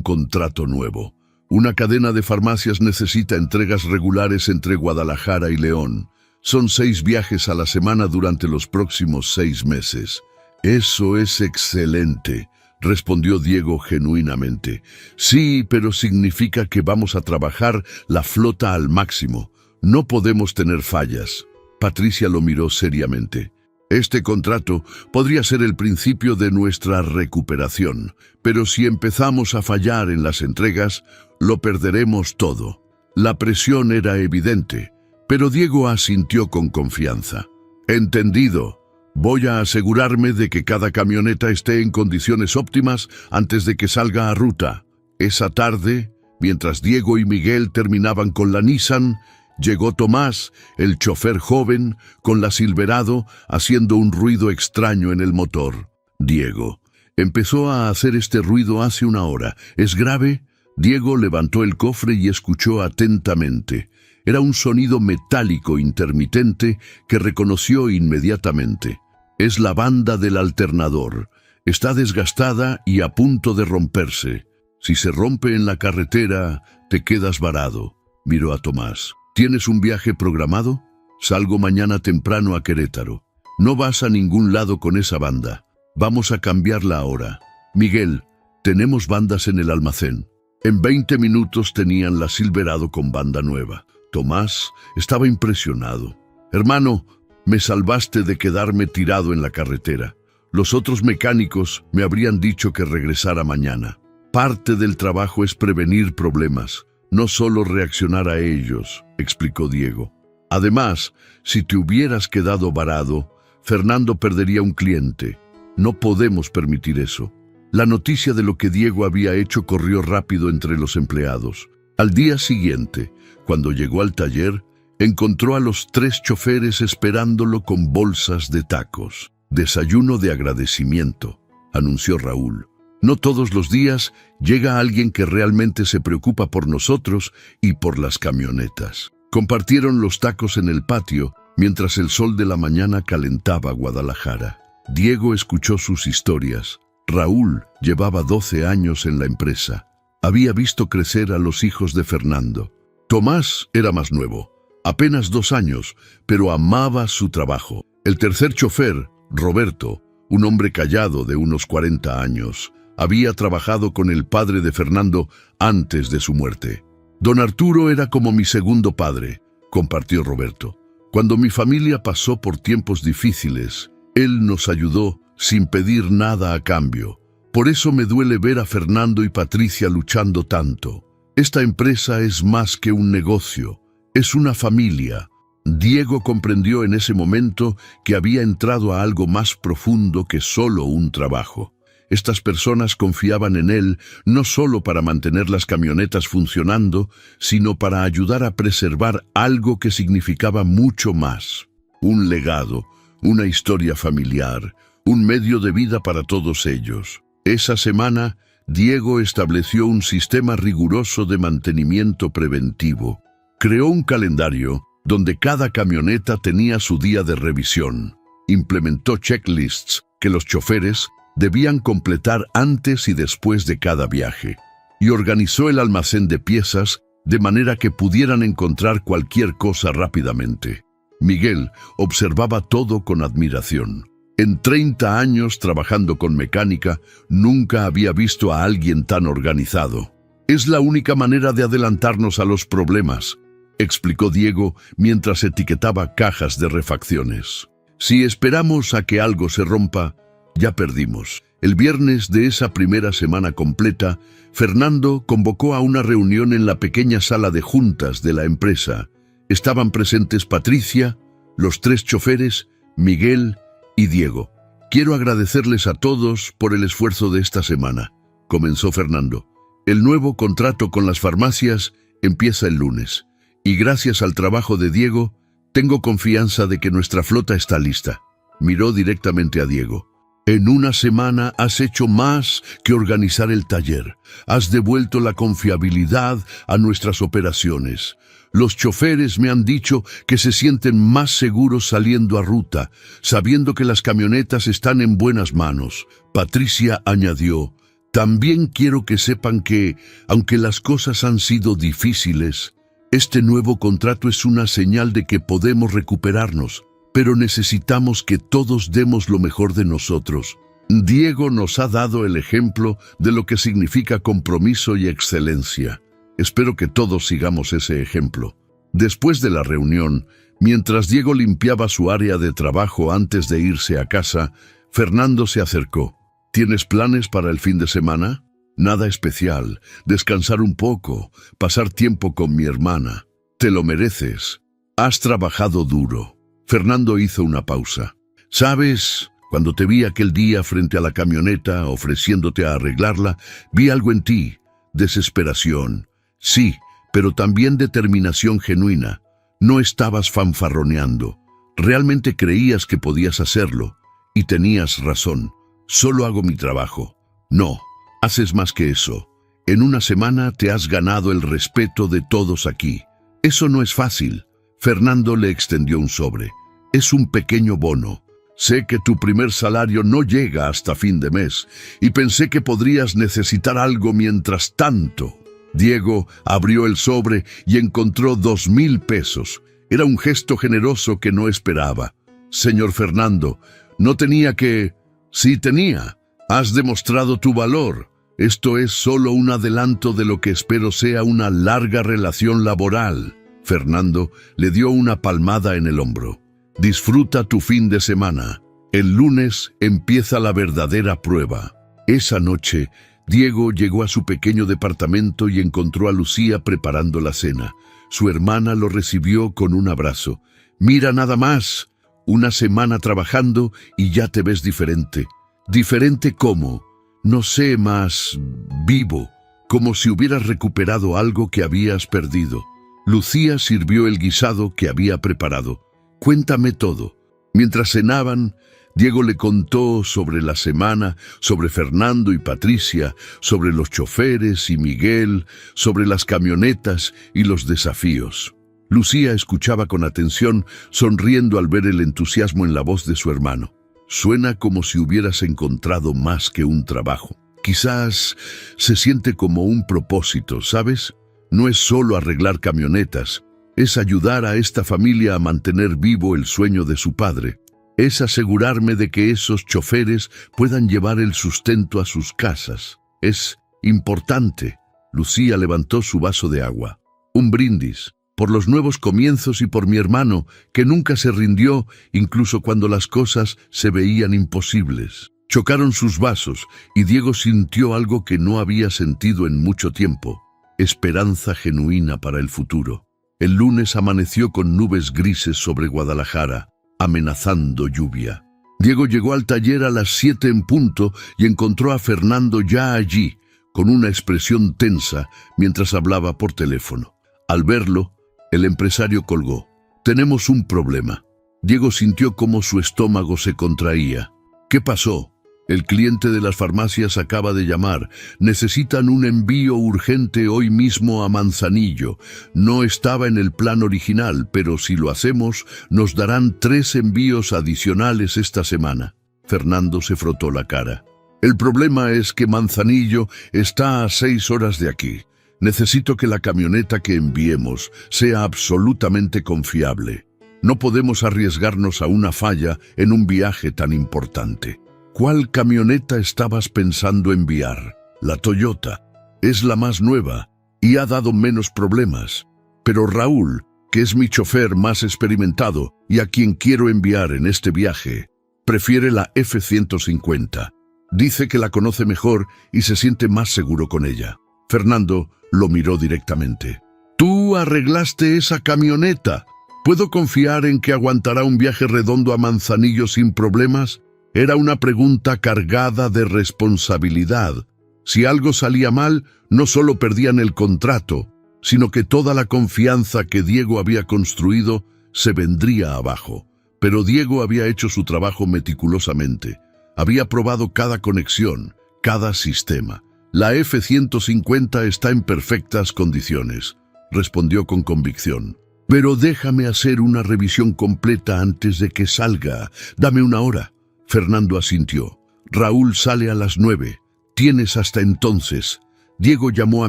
contrato nuevo. Una cadena de farmacias necesita entregas regulares entre Guadalajara y León. Son 6 viajes a la semana durante los próximos 6 meses. Eso es excelente, respondió Diego genuinamente. Sí, pero significa que vamos a trabajar la flota al máximo. No podemos tener fallas. Patricia lo miró seriamente. Este contrato podría ser el principio de nuestra recuperación, pero si empezamos a fallar en las entregas, lo perderemos todo. La presión era evidente, pero Diego asintió con confianza. Entendido. Voy a asegurarme de que cada camioneta esté en condiciones óptimas antes de que salga a ruta. Esa tarde, mientras Diego y Miguel terminaban con la Nissan, llegó Tomás, el chofer joven, con la Silverado, haciendo un ruido extraño en el motor. Diego, empezó a hacer este ruido hace una hora. ¿Es grave? Diego levantó el cofre y escuchó atentamente. Era un sonido metálico intermitente que reconoció inmediatamente. Es la banda del alternador. Está desgastada y a punto de romperse. Si se rompe en la carretera, te quedas varado. Miró a Tomás. ¿Tienes un viaje programado? Salgo mañana temprano a Querétaro. No vas a ningún lado con esa banda. Vamos a cambiarla ahora. Miguel, tenemos bandas en el almacén. En 20 minutos tenían la Silverado con banda nueva. Tomás estaba impresionado. Hermano, me salvaste de quedarme tirado en la carretera. Los otros mecánicos me habrían dicho que regresara mañana. Parte del trabajo es prevenir problemas, no solo reaccionar a ellos, explicó Diego. Además, si te hubieras quedado varado, Fernando perdería un cliente. No podemos permitir eso. La noticia de lo que Diego había hecho corrió rápido entre los empleados. Al día siguiente, cuando llegó al taller, encontró a los 3 choferes esperándolo con bolsas de tacos. Desayuno de agradecimiento, anunció Raúl. No todos los días llega alguien que realmente se preocupa por nosotros y por las camionetas. Compartieron los tacos en el patio mientras el sol de la mañana calentaba Guadalajara. Diego escuchó sus historias. Raúl llevaba 12 años en la empresa. Había visto crecer a los hijos de Fernando. Tomás era más nuevo, apenas 2 años, pero amaba su trabajo. El tercer chofer, Roberto, un hombre callado de unos 40 años, había trabajado con el padre de Fernando antes de su muerte. Don Arturo era como mi segundo padre, compartió Roberto. Cuando mi familia pasó por tiempos difíciles, él nos ayudó sin pedir nada a cambio. Por eso me duele ver a Fernando y Patricia luchando tanto. Esta empresa es más que un negocio, es una familia. Diego comprendió en ese momento que había entrado a algo más profundo que solo un trabajo. Estas personas confiaban en él no solo para mantener las camionetas funcionando, sino para ayudar a preservar algo que significaba mucho más. Un legado, una historia familiar, un medio de vida para todos ellos. Esa semana, Diego estableció un sistema riguroso de mantenimiento preventivo. Creó un calendario donde cada camioneta tenía su día de revisión. Implementó checklists que los choferes debían completar antes y después de cada viaje. Y organizó el almacén de piezas de manera que pudieran encontrar cualquier cosa rápidamente. Miguel observaba todo con admiración. En 30 años trabajando con mecánica, nunca había visto a alguien tan organizado. Es la única manera de adelantarnos a los problemas, explicó Diego mientras etiquetaba cajas de refacciones. Si esperamos a que algo se rompa, ya perdimos. El viernes de esa primera semana completa, Fernando convocó a una reunión en la pequeña sala de juntas de la empresa. Estaban presentes Patricia, los 3 choferes, Miguel y Diego. Quiero agradecerles a todos por el esfuerzo de esta semana, comenzó Fernando. El nuevo contrato con las farmacias empieza el lunes, y gracias al trabajo de Diego, tengo confianza de que nuestra flota está lista. Miró directamente a Diego. En una semana has hecho más que organizar el taller. Has devuelto la confiabilidad a nuestras operaciones. Los choferes me han dicho que se sienten más seguros saliendo a ruta, sabiendo que las camionetas están en buenas manos. Patricia añadió, también quiero que sepan que, aunque las cosas han sido difíciles, este nuevo contrato es una señal de que podemos recuperarnos, pero necesitamos que todos demos lo mejor de nosotros. Diego nos ha dado el ejemplo de lo que significa compromiso y excelencia. Espero que todos sigamos ese ejemplo. Después de la reunión, mientras Diego limpiaba su área de trabajo antes de irse a casa, Fernando se acercó. ¿Tienes planes para el fin de semana? Nada especial. Descansar un poco, pasar tiempo con mi hermana. Te lo mereces. Has trabajado duro. Fernando hizo una pausa. ¿Sabes? Cuando te vi aquel día frente a la camioneta ofreciéndote a arreglarla, vi algo en ti. Desesperación. Sí, pero también determinación genuina. No estabas fanfarroneando. Realmente creías que podías hacerlo. Y tenías razón. Solo hago mi trabajo. No, haces más que eso. En una semana te has ganado el respeto de todos aquí. Eso no es fácil. Fernando le extendió un sobre. Es un pequeño bono. Sé que tu primer salario no llega hasta fin de mes y pensé que podrías necesitar algo mientras tanto. Diego abrió el sobre y encontró 2,000 pesos. Era un gesto generoso que no esperaba. Señor Fernando, no tenía que... Sí tenía. Has demostrado tu valor. Esto es solo un adelanto de lo que espero sea una larga relación laboral. Fernando le dio una palmada en el hombro. Disfruta tu fin de semana. El lunes empieza la verdadera prueba. Esa noche, Diego llegó a su pequeño departamento y encontró a Lucía preparando la cena. Su hermana lo recibió con un abrazo. Mira nada más. Una semana trabajando y ya te ves diferente. ¿Diferente cómo? No sé, más vivo, como si hubieras recuperado algo que habías perdido. Lucía sirvió el guisado que había preparado. Cuéntame todo. Mientras cenaban, Diego le contó sobre la semana, sobre Fernando y Patricia, sobre los choferes y Miguel, sobre las camionetas y los desafíos. Lucía escuchaba con atención, sonriendo al ver el entusiasmo en la voz de su hermano. Suena como si hubieras encontrado más que un trabajo. Quizás se siente como un propósito, ¿sabes? No es solo arreglar camionetas, es ayudar a esta familia a mantener vivo el sueño de su padre. Es asegurarme de que esos choferes puedan llevar el sustento a sus casas. Es importante. Lucía levantó su vaso de agua. Un brindis. Por los nuevos comienzos y por mi hermano, que nunca se rindió, incluso cuando las cosas se veían imposibles. Chocaron sus vasos y Diego sintió algo que no había sentido en mucho tiempo. Esperanza genuina para el futuro. El lunes amaneció con nubes grises sobre Guadalajara, amenazando lluvia. Diego llegó al taller a las 7 en punto y encontró a Fernando ya allí, con una expresión tensa mientras hablaba por teléfono. Al verlo, el empresario colgó. Tenemos un problema. Diego sintió cómo su estómago se contraía. ¿Qué pasó? El cliente de las farmacias acaba de llamar. Necesitan un envío urgente hoy mismo a Manzanillo. No estaba en el plan original, pero si lo hacemos, nos darán 3 envíos adicionales esta semana. Fernando se frotó la cara. El problema es que Manzanillo está a 6 horas de aquí. Necesito que la camioneta que enviemos sea absolutamente confiable. No podemos arriesgarnos a una falla en un viaje tan importante. ¿Cuál camioneta estabas pensando enviar? La Toyota. Es la más nueva y ha dado menos problemas. Pero Raúl, que es mi chofer más experimentado y a quien quiero enviar en este viaje, prefiere la F-150. Dice que la conoce mejor y se siente más seguro con ella. Fernando lo miró directamente. ¿Tú arreglaste esa camioneta? ¿Puedo confiar en que aguantará un viaje redondo a Manzanillo sin problemas? Era una pregunta cargada de responsabilidad. Si algo salía mal, no solo perdían el contrato, sino que toda la confianza que Diego había construido se vendría abajo. Pero Diego había hecho su trabajo meticulosamente. Había probado cada conexión, cada sistema. La F-150 está en perfectas condiciones. respondió con convicción. Pero déjame hacer una revisión completa antes de que salga. Dame una hora. Fernando asintió. Raúl sale a las 9. Tienes hasta entonces. Diego llamó a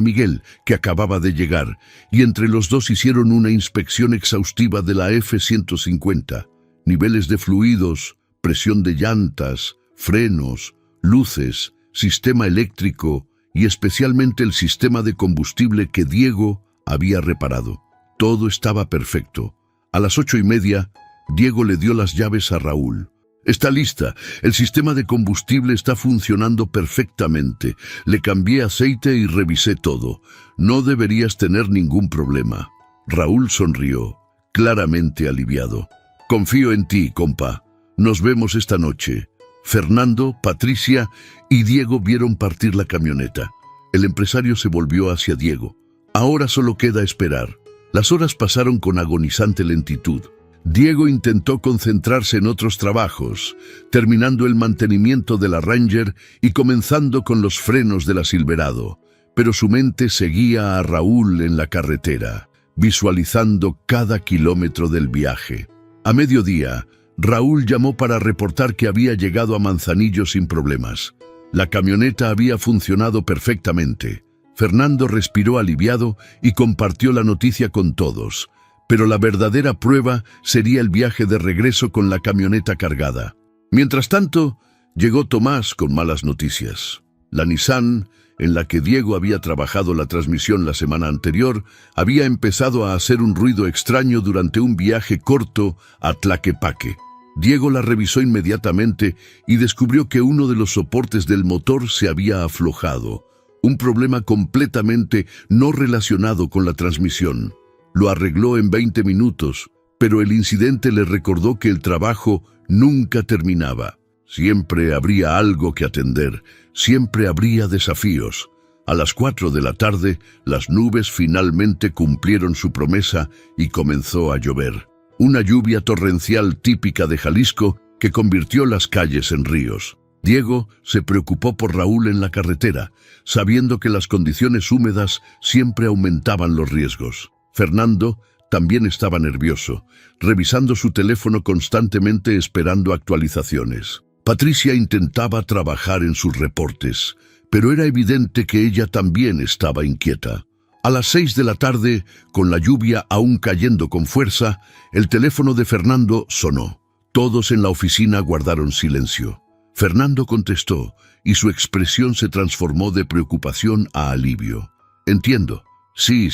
Miguel, que acababa de llegar, y entre los dos hicieron una inspección exhaustiva de la F-150. Niveles de fluidos, presión de llantas, frenos, luces, sistema eléctrico y especialmente el sistema de combustible que Diego había reparado. Todo estaba perfecto. A las 8:30, Diego le dio las llaves a Raúl. Está lista. El sistema de combustible está funcionando perfectamente. Le cambié aceite y revisé todo. No deberías tener ningún problema. Raúl sonrió, claramente aliviado. Confío en ti, compa. Nos vemos esta noche. Fernando, Patricia y Diego vieron partir la camioneta. El empresario se volvió hacia Diego. Ahora solo queda esperar. Las horas pasaron con agonizante lentitud. Diego intentó concentrarse en otros trabajos, terminando el mantenimiento de la Ranger y comenzando con los frenos de la Silverado, pero su mente seguía a Raúl en la carretera, visualizando cada kilómetro del viaje. A mediodía, Raúl llamó para reportar que había llegado a Manzanillo sin problemas. La camioneta había funcionado perfectamente. Fernando respiró aliviado y compartió la noticia con todos. Pero la verdadera prueba sería el viaje de regreso con la camioneta cargada. Mientras tanto, llegó Tomás con malas noticias. La Nissan, en la que Diego había trabajado la transmisión la semana anterior, había empezado a hacer un ruido extraño durante un viaje corto a Tlaquepaque. Diego la revisó inmediatamente y descubrió que uno de los soportes del motor se había aflojado, un problema completamente no relacionado con la transmisión. Lo arregló en 20 minutos, pero el incidente le recordó que el trabajo nunca terminaba. Siempre habría algo que atender, siempre habría desafíos. A las 4 de la tarde, las nubes finalmente cumplieron su promesa y comenzó a llover. Una lluvia torrencial típica de Jalisco que convirtió las calles en ríos. Diego se preocupó por Raúl en la carretera, sabiendo que las condiciones húmedas siempre aumentaban los riesgos. Fernando también estaba nervioso, revisando su teléfono constantemente esperando actualizaciones. Patricia intentaba trabajar en sus reportes, pero era evidente que ella también estaba inquieta. A las 6 de la tarde, con la lluvia aún cayendo con fuerza, el teléfono de Fernando sonó. Todos en la oficina guardaron silencio. Fernando contestó, y su expresión se transformó de preocupación a alivio. Entiendo. Sí.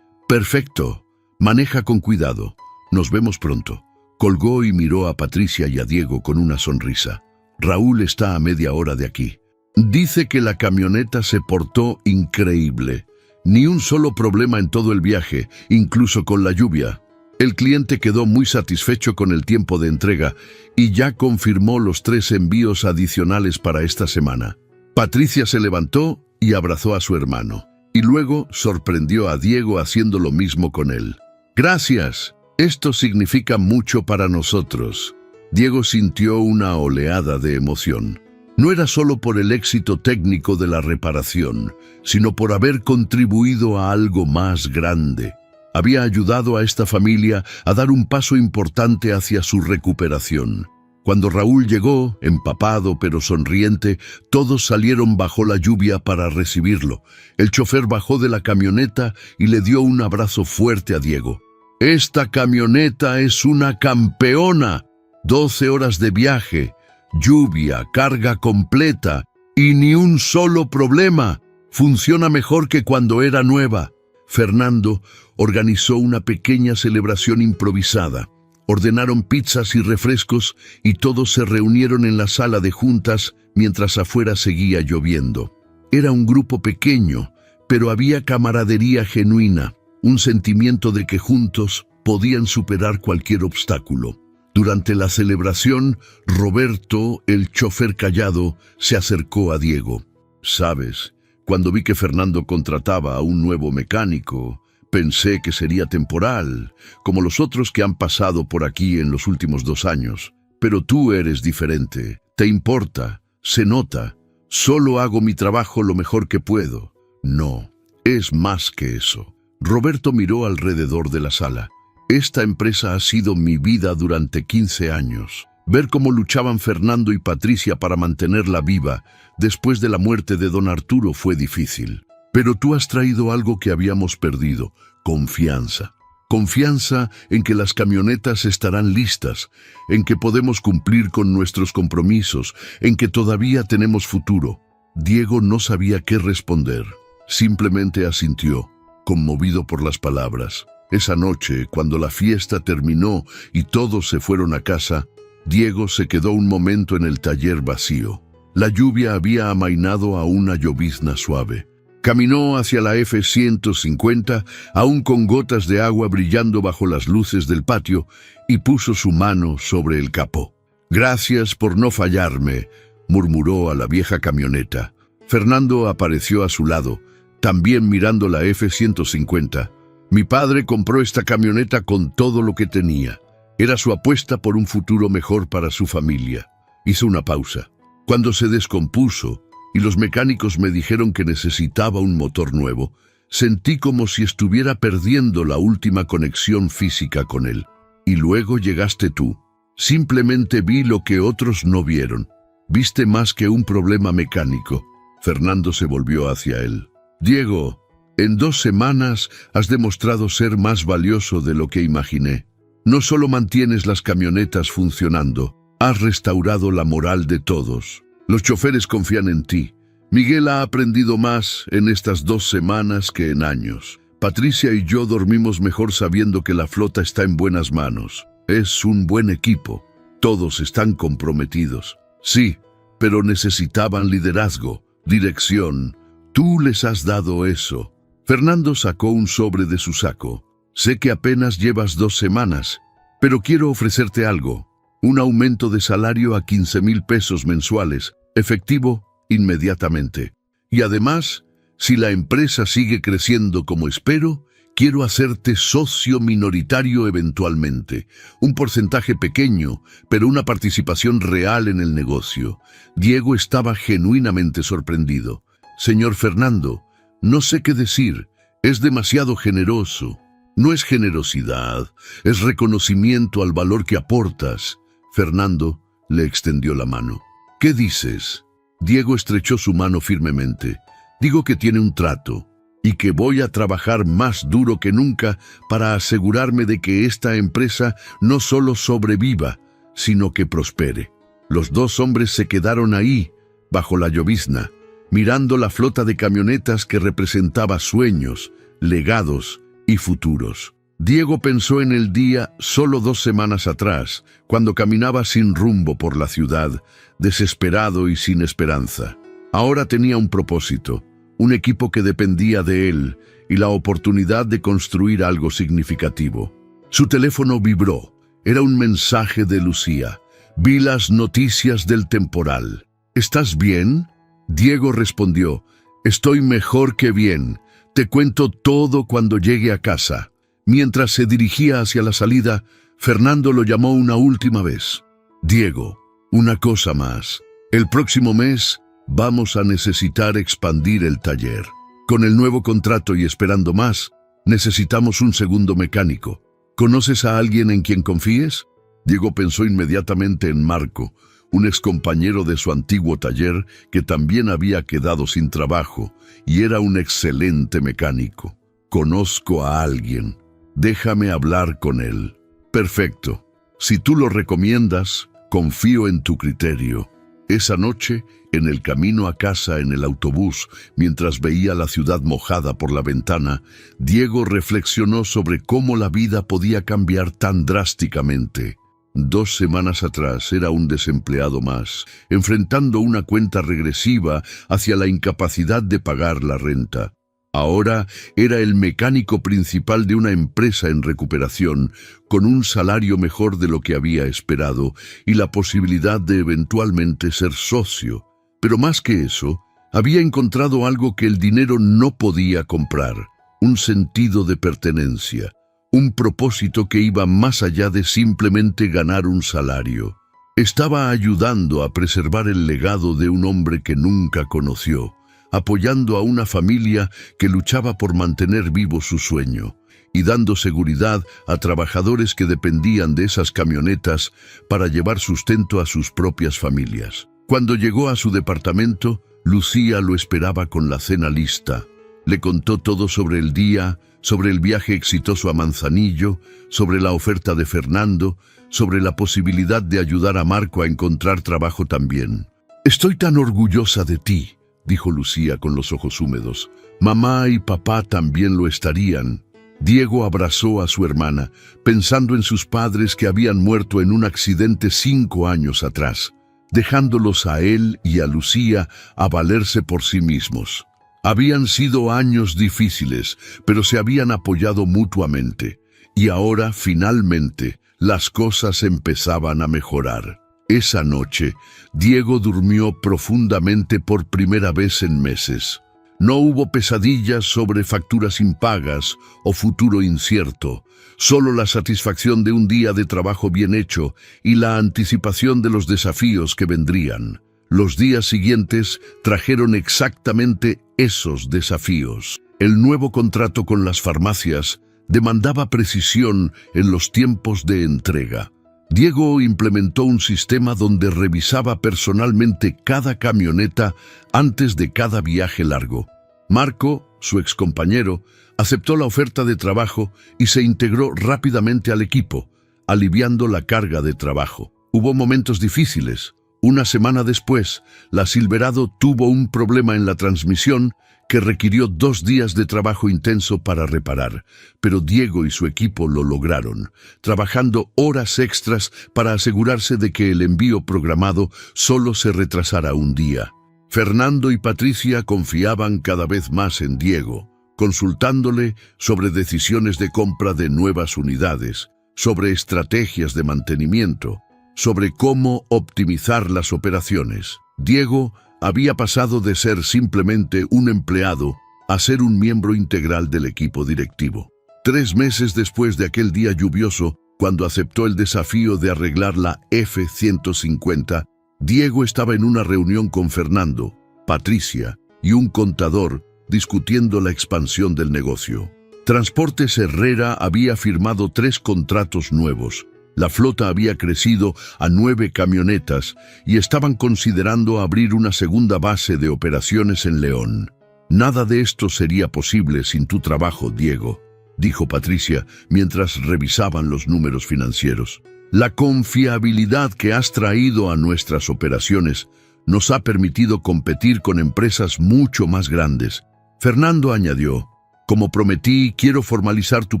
Perfecto. Maneja con cuidado. Nos vemos pronto. Colgó y miró a Patricia y a Diego con una sonrisa. Raúl está a media hora de aquí. Dice que la camioneta se portó increíble. Ni un solo problema en todo el viaje, incluso con la lluvia. El cliente quedó muy satisfecho con el tiempo de entrega y ya confirmó los 3 envíos adicionales para esta semana. Patricia se levantó y abrazó a su hermano. Y luego sorprendió a Diego haciendo lo mismo con él. Gracias, esto significa mucho para nosotros. Diego sintió una oleada de emoción. No era solo por el éxito técnico de la reparación, sino por haber contribuido a algo más grande. Había ayudado a esta familia a dar un paso importante hacia su recuperación. Cuando Raúl llegó, empapado pero sonriente, todos salieron bajo la lluvia para recibirlo. El chofer bajó de la camioneta y le dio un abrazo fuerte a Diego. Esta camioneta es una campeona. 12 horas de viaje, lluvia, carga completa y ni un solo problema. Funciona mejor que cuando era nueva. Fernando organizó una pequeña celebración improvisada. Ordenaron pizzas y refrescos y todos se reunieron en la sala de juntas mientras afuera seguía lloviendo. Era un grupo pequeño, pero había camaradería genuina, un sentimiento de que juntos podían superar cualquier obstáculo. Durante la celebración, Roberto, el chofer callado, se acercó a Diego. «Sabes, cuando vi que Fernando contrataba a un nuevo mecánico, pensé que sería temporal, como los otros que han pasado por aquí en los últimos 2 años. Pero tú eres diferente, te importa, se nota. Solo hago mi trabajo lo mejor que puedo. No, es más que eso. Roberto miró alrededor de la sala. Esta empresa ha sido mi vida durante 15 años. Ver cómo luchaban Fernando y Patricia para mantenerla viva después de la muerte de don Arturo fue difícil. Pero tú has traído algo que habíamos perdido: confianza. Confianza en que las camionetas estarán listas, en que podemos cumplir con nuestros compromisos, en que todavía tenemos futuro. Diego no sabía qué responder. Simplemente asintió, conmovido por las palabras. Esa noche, cuando la fiesta terminó y todos se fueron a casa, Diego se quedó un momento en el taller vacío. La lluvia había amainado a una llovizna suave. Caminó hacia la F-150, aún con gotas de agua brillando bajo las luces del patio, y puso su mano sobre el capó. «Gracias por no fallarme», murmuró a la vieja camioneta. Fernando apareció a su lado, también mirando la F-150. «Mi padre compró esta camioneta con todo lo que tenía. Era su apuesta por un futuro mejor para su familia». Hizo una pausa. Cuando se descompuso y los mecánicos me dijeron que necesitaba un motor nuevo, sentí como si estuviera perdiendo la última conexión física con él. Y luego llegaste tú. Simplemente vi lo que otros no vieron. Viste más que un problema mecánico. Fernando se volvió hacia él. «Diego, en 2 semanas has demostrado ser más valioso de lo que imaginé. No solo mantienes las camionetas funcionando, has restaurado la moral de todos. Los choferes confían en ti. Miguel ha aprendido más en estas 2 semanas que en años. Patricia y yo dormimos mejor sabiendo que la flota está en buenas manos. Es un buen equipo. Todos están comprometidos. Sí, pero necesitaban liderazgo, dirección. Tú les has dado eso». Fernando sacó un sobre de su saco. «Sé que apenas llevas 2 semanas, pero quiero ofrecerte algo. Un aumento de salario a 15,000 pesos mensuales, efectivo inmediatamente. Y además, si la empresa sigue creciendo como espero, quiero hacerte socio minoritario eventualmente. Un porcentaje pequeño, pero una participación real en el negocio». Diego estaba genuinamente sorprendido. «Señor Fernando, no sé qué decir. Es demasiado generoso». «No es generosidad, es reconocimiento al valor que aportas». Fernando le extendió la mano. «¿Qué dices?» Diego estrechó su mano firmemente. «Digo que tiene un trato y que voy a trabajar más duro que nunca para asegurarme de que esta empresa no solo sobreviva, sino que prospere». Los 2 hombres se quedaron ahí, bajo la llovizna, mirando la flota de camionetas que representaba sueños, legados y futuros. Diego pensó en el día solo 2 semanas atrás, cuando caminaba sin rumbo por la ciudad, desesperado y sin esperanza. Ahora tenía un propósito, un equipo que dependía de él y la oportunidad de construir algo significativo. Su teléfono vibró. Era un mensaje de Lucía. «Vi las noticias del temporal. ¿Estás bien?» Diego respondió: «Estoy mejor que bien. Te cuento todo cuando llegue a casa». Mientras se dirigía hacia la salida, Fernando lo llamó una última vez. «Diego, una cosa más. El próximo mes vamos a necesitar expandir el taller. Con el nuevo contrato y esperando más, necesitamos un segundo mecánico. ¿Conoces a alguien en quien confíes?» Diego pensó inmediatamente en Marco, un excompañero de su antiguo taller que también había quedado sin trabajo y era un excelente mecánico. «Conozco a alguien. Déjame hablar con él». «Perfecto. Si tú lo recomiendas, confío en tu criterio». Esa noche, en el camino a casa en el autobús, mientras veía la ciudad mojada por la ventana, Diego reflexionó sobre cómo la vida podía cambiar tan drásticamente. 2 semanas atrás era un desempleado más, enfrentando una cuenta regresiva hacia la incapacidad de pagar la renta. Ahora era el mecánico principal de una empresa en recuperación, con un salario mejor de lo que había esperado y la posibilidad de eventualmente ser socio. Pero más que eso, había encontrado algo que el dinero no podía comprar: un sentido de pertenencia, un propósito que iba más allá de simplemente ganar un salario. Estaba ayudando a preservar el legado de un hombre que nunca conoció, apoyando a una familia que luchaba por mantener vivo su sueño y dando seguridad a trabajadores que dependían de esas camionetas para llevar sustento a sus propias familias. Cuando llegó a su departamento, Lucía lo esperaba con la cena lista. Le contó todo sobre el día, sobre el viaje exitoso a Manzanillo, sobre la oferta de Fernando, sobre la posibilidad de ayudar a Marco a encontrar trabajo también. «Estoy tan orgullosa de ti», dijo Lucía con los ojos húmedos. «Mamá y papá también lo estarían». Diego abrazó a su hermana, pensando en sus padres que habían muerto en un accidente 5 años atrás, dejándolos a él y a Lucía a valerse por sí mismos. Habían sido años difíciles, pero se habían apoyado mutuamente, y ahora, finalmente, las cosas empezaban a mejorar. Esa noche, Diego durmió profundamente por primera vez en meses. No hubo pesadillas sobre facturas impagas o futuro incierto, solo la satisfacción de un día de trabajo bien hecho y la anticipación de los desafíos que vendrían. Los días siguientes trajeron exactamente esos desafíos. El nuevo contrato con las farmacias demandaba precisión en los tiempos de entrega. Diego implementó un sistema donde revisaba personalmente cada camioneta antes de cada viaje largo. Marco, su excompañero, aceptó la oferta de trabajo y se integró rápidamente al equipo, aliviando la carga de trabajo. Hubo momentos difíciles. Una semana después, la Silverado tuvo un problema en la transmisión que requirió 2 días de trabajo intenso para reparar, pero Diego y su equipo lo lograron, trabajando horas extras para asegurarse de que el envío programado solo se retrasara un día. Fernando y Patricia confiaban cada vez más en Diego, consultándole sobre decisiones de compra de nuevas unidades, sobre estrategias de mantenimiento, sobre cómo optimizar las operaciones. Diego había pasado de ser simplemente un empleado a ser un miembro integral del equipo directivo. 3 meses después de aquel día lluvioso, cuando aceptó el desafío de arreglar la F-150, Diego estaba en una reunión con Fernando, Patricia y un contador discutiendo la expansión del negocio. Transportes Herrera había firmado 3 contratos nuevos. La flota había crecido a 9 camionetas y estaban considerando abrir una segunda base de operaciones en León. «Nada de esto sería posible sin tu trabajo, Diego», dijo Patricia mientras revisaban los números financieros. «La confiabilidad que has traído a nuestras operaciones nos ha permitido competir con empresas mucho más grandes». Fernando añadió: «Como prometí, quiero formalizar tu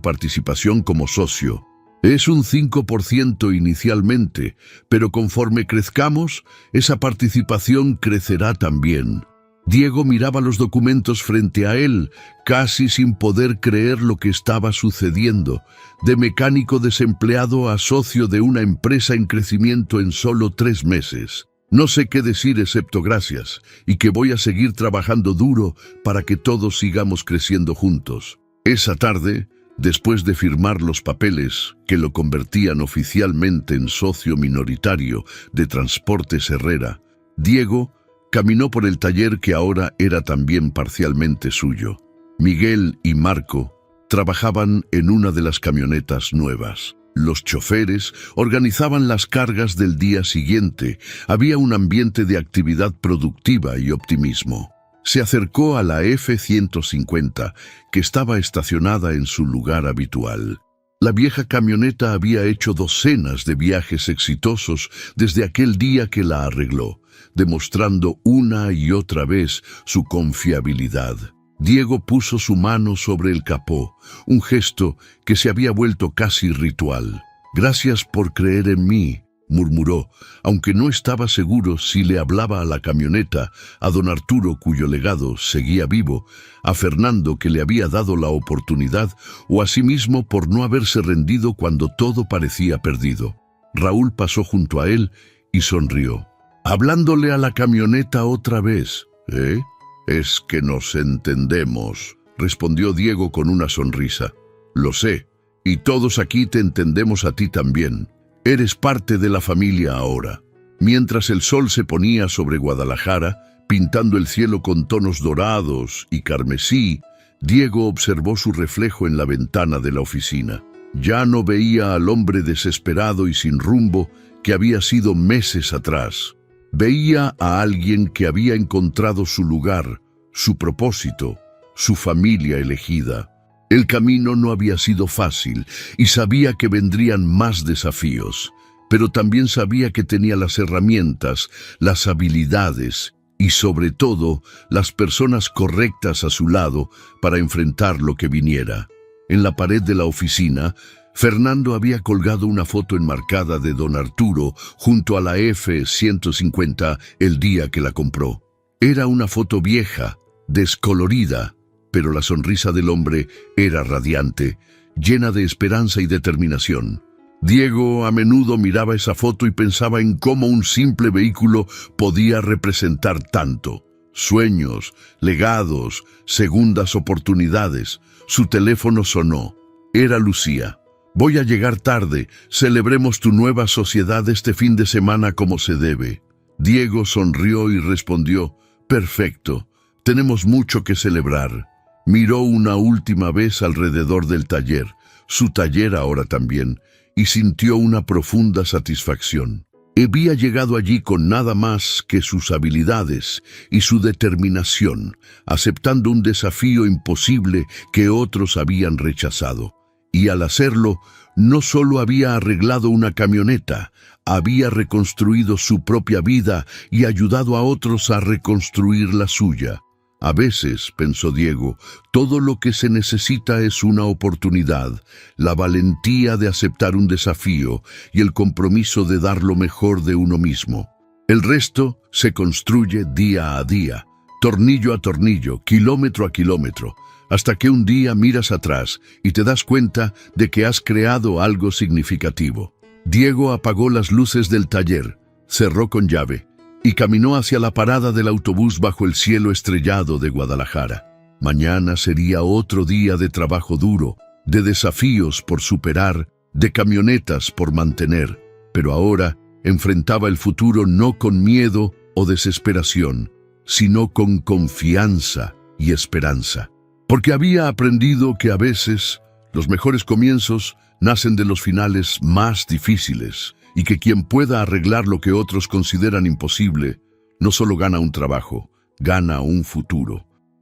participación como socio. Es un 5% inicialmente, pero conforme crezcamos, esa participación crecerá también». Diego miraba los documentos frente a él, casi sin poder creer lo que estaba sucediendo. De mecánico desempleado a socio de una empresa en crecimiento en solo 3 meses. «No sé qué decir excepto gracias, y que voy a seguir trabajando duro para que todos sigamos creciendo juntos». Esa tarde, después de firmar los papeles que lo convertían oficialmente en socio minoritario de Transportes Herrera, Diego caminó por el taller que ahora era también parcialmente suyo. Miguel y Marco trabajaban en una de las camionetas nuevas. Los choferes organizaban las cargas del día siguiente. Había un ambiente de actividad productiva y optimismo. Se acercó a la F-150, que estaba estacionada en su lugar habitual. La vieja camioneta había hecho docenas de viajes exitosos desde aquel día que la arregló, demostrando una y otra vez su confiabilidad. Diego puso su mano sobre el capó, un gesto que se había vuelto casi ritual. «Gracias por creer en mí», murmuró, aunque no estaba seguro si le hablaba a la camioneta, a don Arturo, cuyo legado seguía vivo, a Fernando, que le había dado la oportunidad, o a sí mismo por no haberse rendido cuando todo parecía perdido. Raúl pasó junto a él y sonrió. «Hablándole a la camioneta otra vez, ¿eh? Es que nos entendemos», respondió Diego con una sonrisa. «Lo sé, y todos aquí te entendemos a ti también. Eres parte de la familia ahora». Mientras el sol se ponía sobre Guadalajara, Pintando el cielo con tonos dorados y carmesí, Diego observó su reflejo en la ventana de la oficina. Ya no veía al hombre desesperado y sin rumbo que había sido meses atrás. Veía a alguien que había encontrado su lugar, su propósito, su familia elegida. El camino no había sido fácil y sabía que vendrían más desafíos, pero también sabía que tenía las herramientas, las habilidades y sobre todo las personas correctas a su lado para enfrentar lo que viniera. En la pared de la oficina, Fernando había colgado una foto enmarcada de don Arturo junto a la F-150 el día que la compró. Era una foto vieja, descolorida, pero la sonrisa del hombre era radiante, llena de esperanza y determinación. Diego a menudo miraba esa foto y pensaba en cómo un simple vehículo podía representar tanto. Sueños, legados, segundas oportunidades. Su teléfono sonó. Era Lucía. «Voy a llegar tarde. Celebremos tu nueva sociedad este fin de semana como se debe». Diego sonrió y respondió: «Perfecto. Tenemos mucho que celebrar». Miró una última vez alrededor del taller, su taller ahora también, y sintió una profunda satisfacción. Había llegado allí con nada más que sus habilidades y su determinación, aceptando un desafío imposible que otros habían rechazado. Y al hacerlo, no solo había arreglado una camioneta, había reconstruido su propia vida y ayudado a otros a reconstruir la suya. A veces, pensó Diego, todo lo que se necesita es una oportunidad, la valentía de aceptar un desafío y el compromiso de dar lo mejor de uno mismo. El resto se construye día a día, tornillo a tornillo, kilómetro a kilómetro, hasta que un día miras atrás y te das cuenta de que has creado algo significativo. Diego apagó las luces del taller, cerró con llave y caminó hacia la parada del autobús bajo el cielo estrellado de Guadalajara. Mañana sería otro día de trabajo duro, de desafíos por superar, de camionetas por mantener, pero ahora enfrentaba el futuro no con miedo o desesperación, sino con confianza y esperanza. Porque había aprendido que a veces los mejores comienzos nacen de los finales más difíciles, y que quien pueda arreglar lo que otros consideran imposible, no solo gana un trabajo, gana un futuro.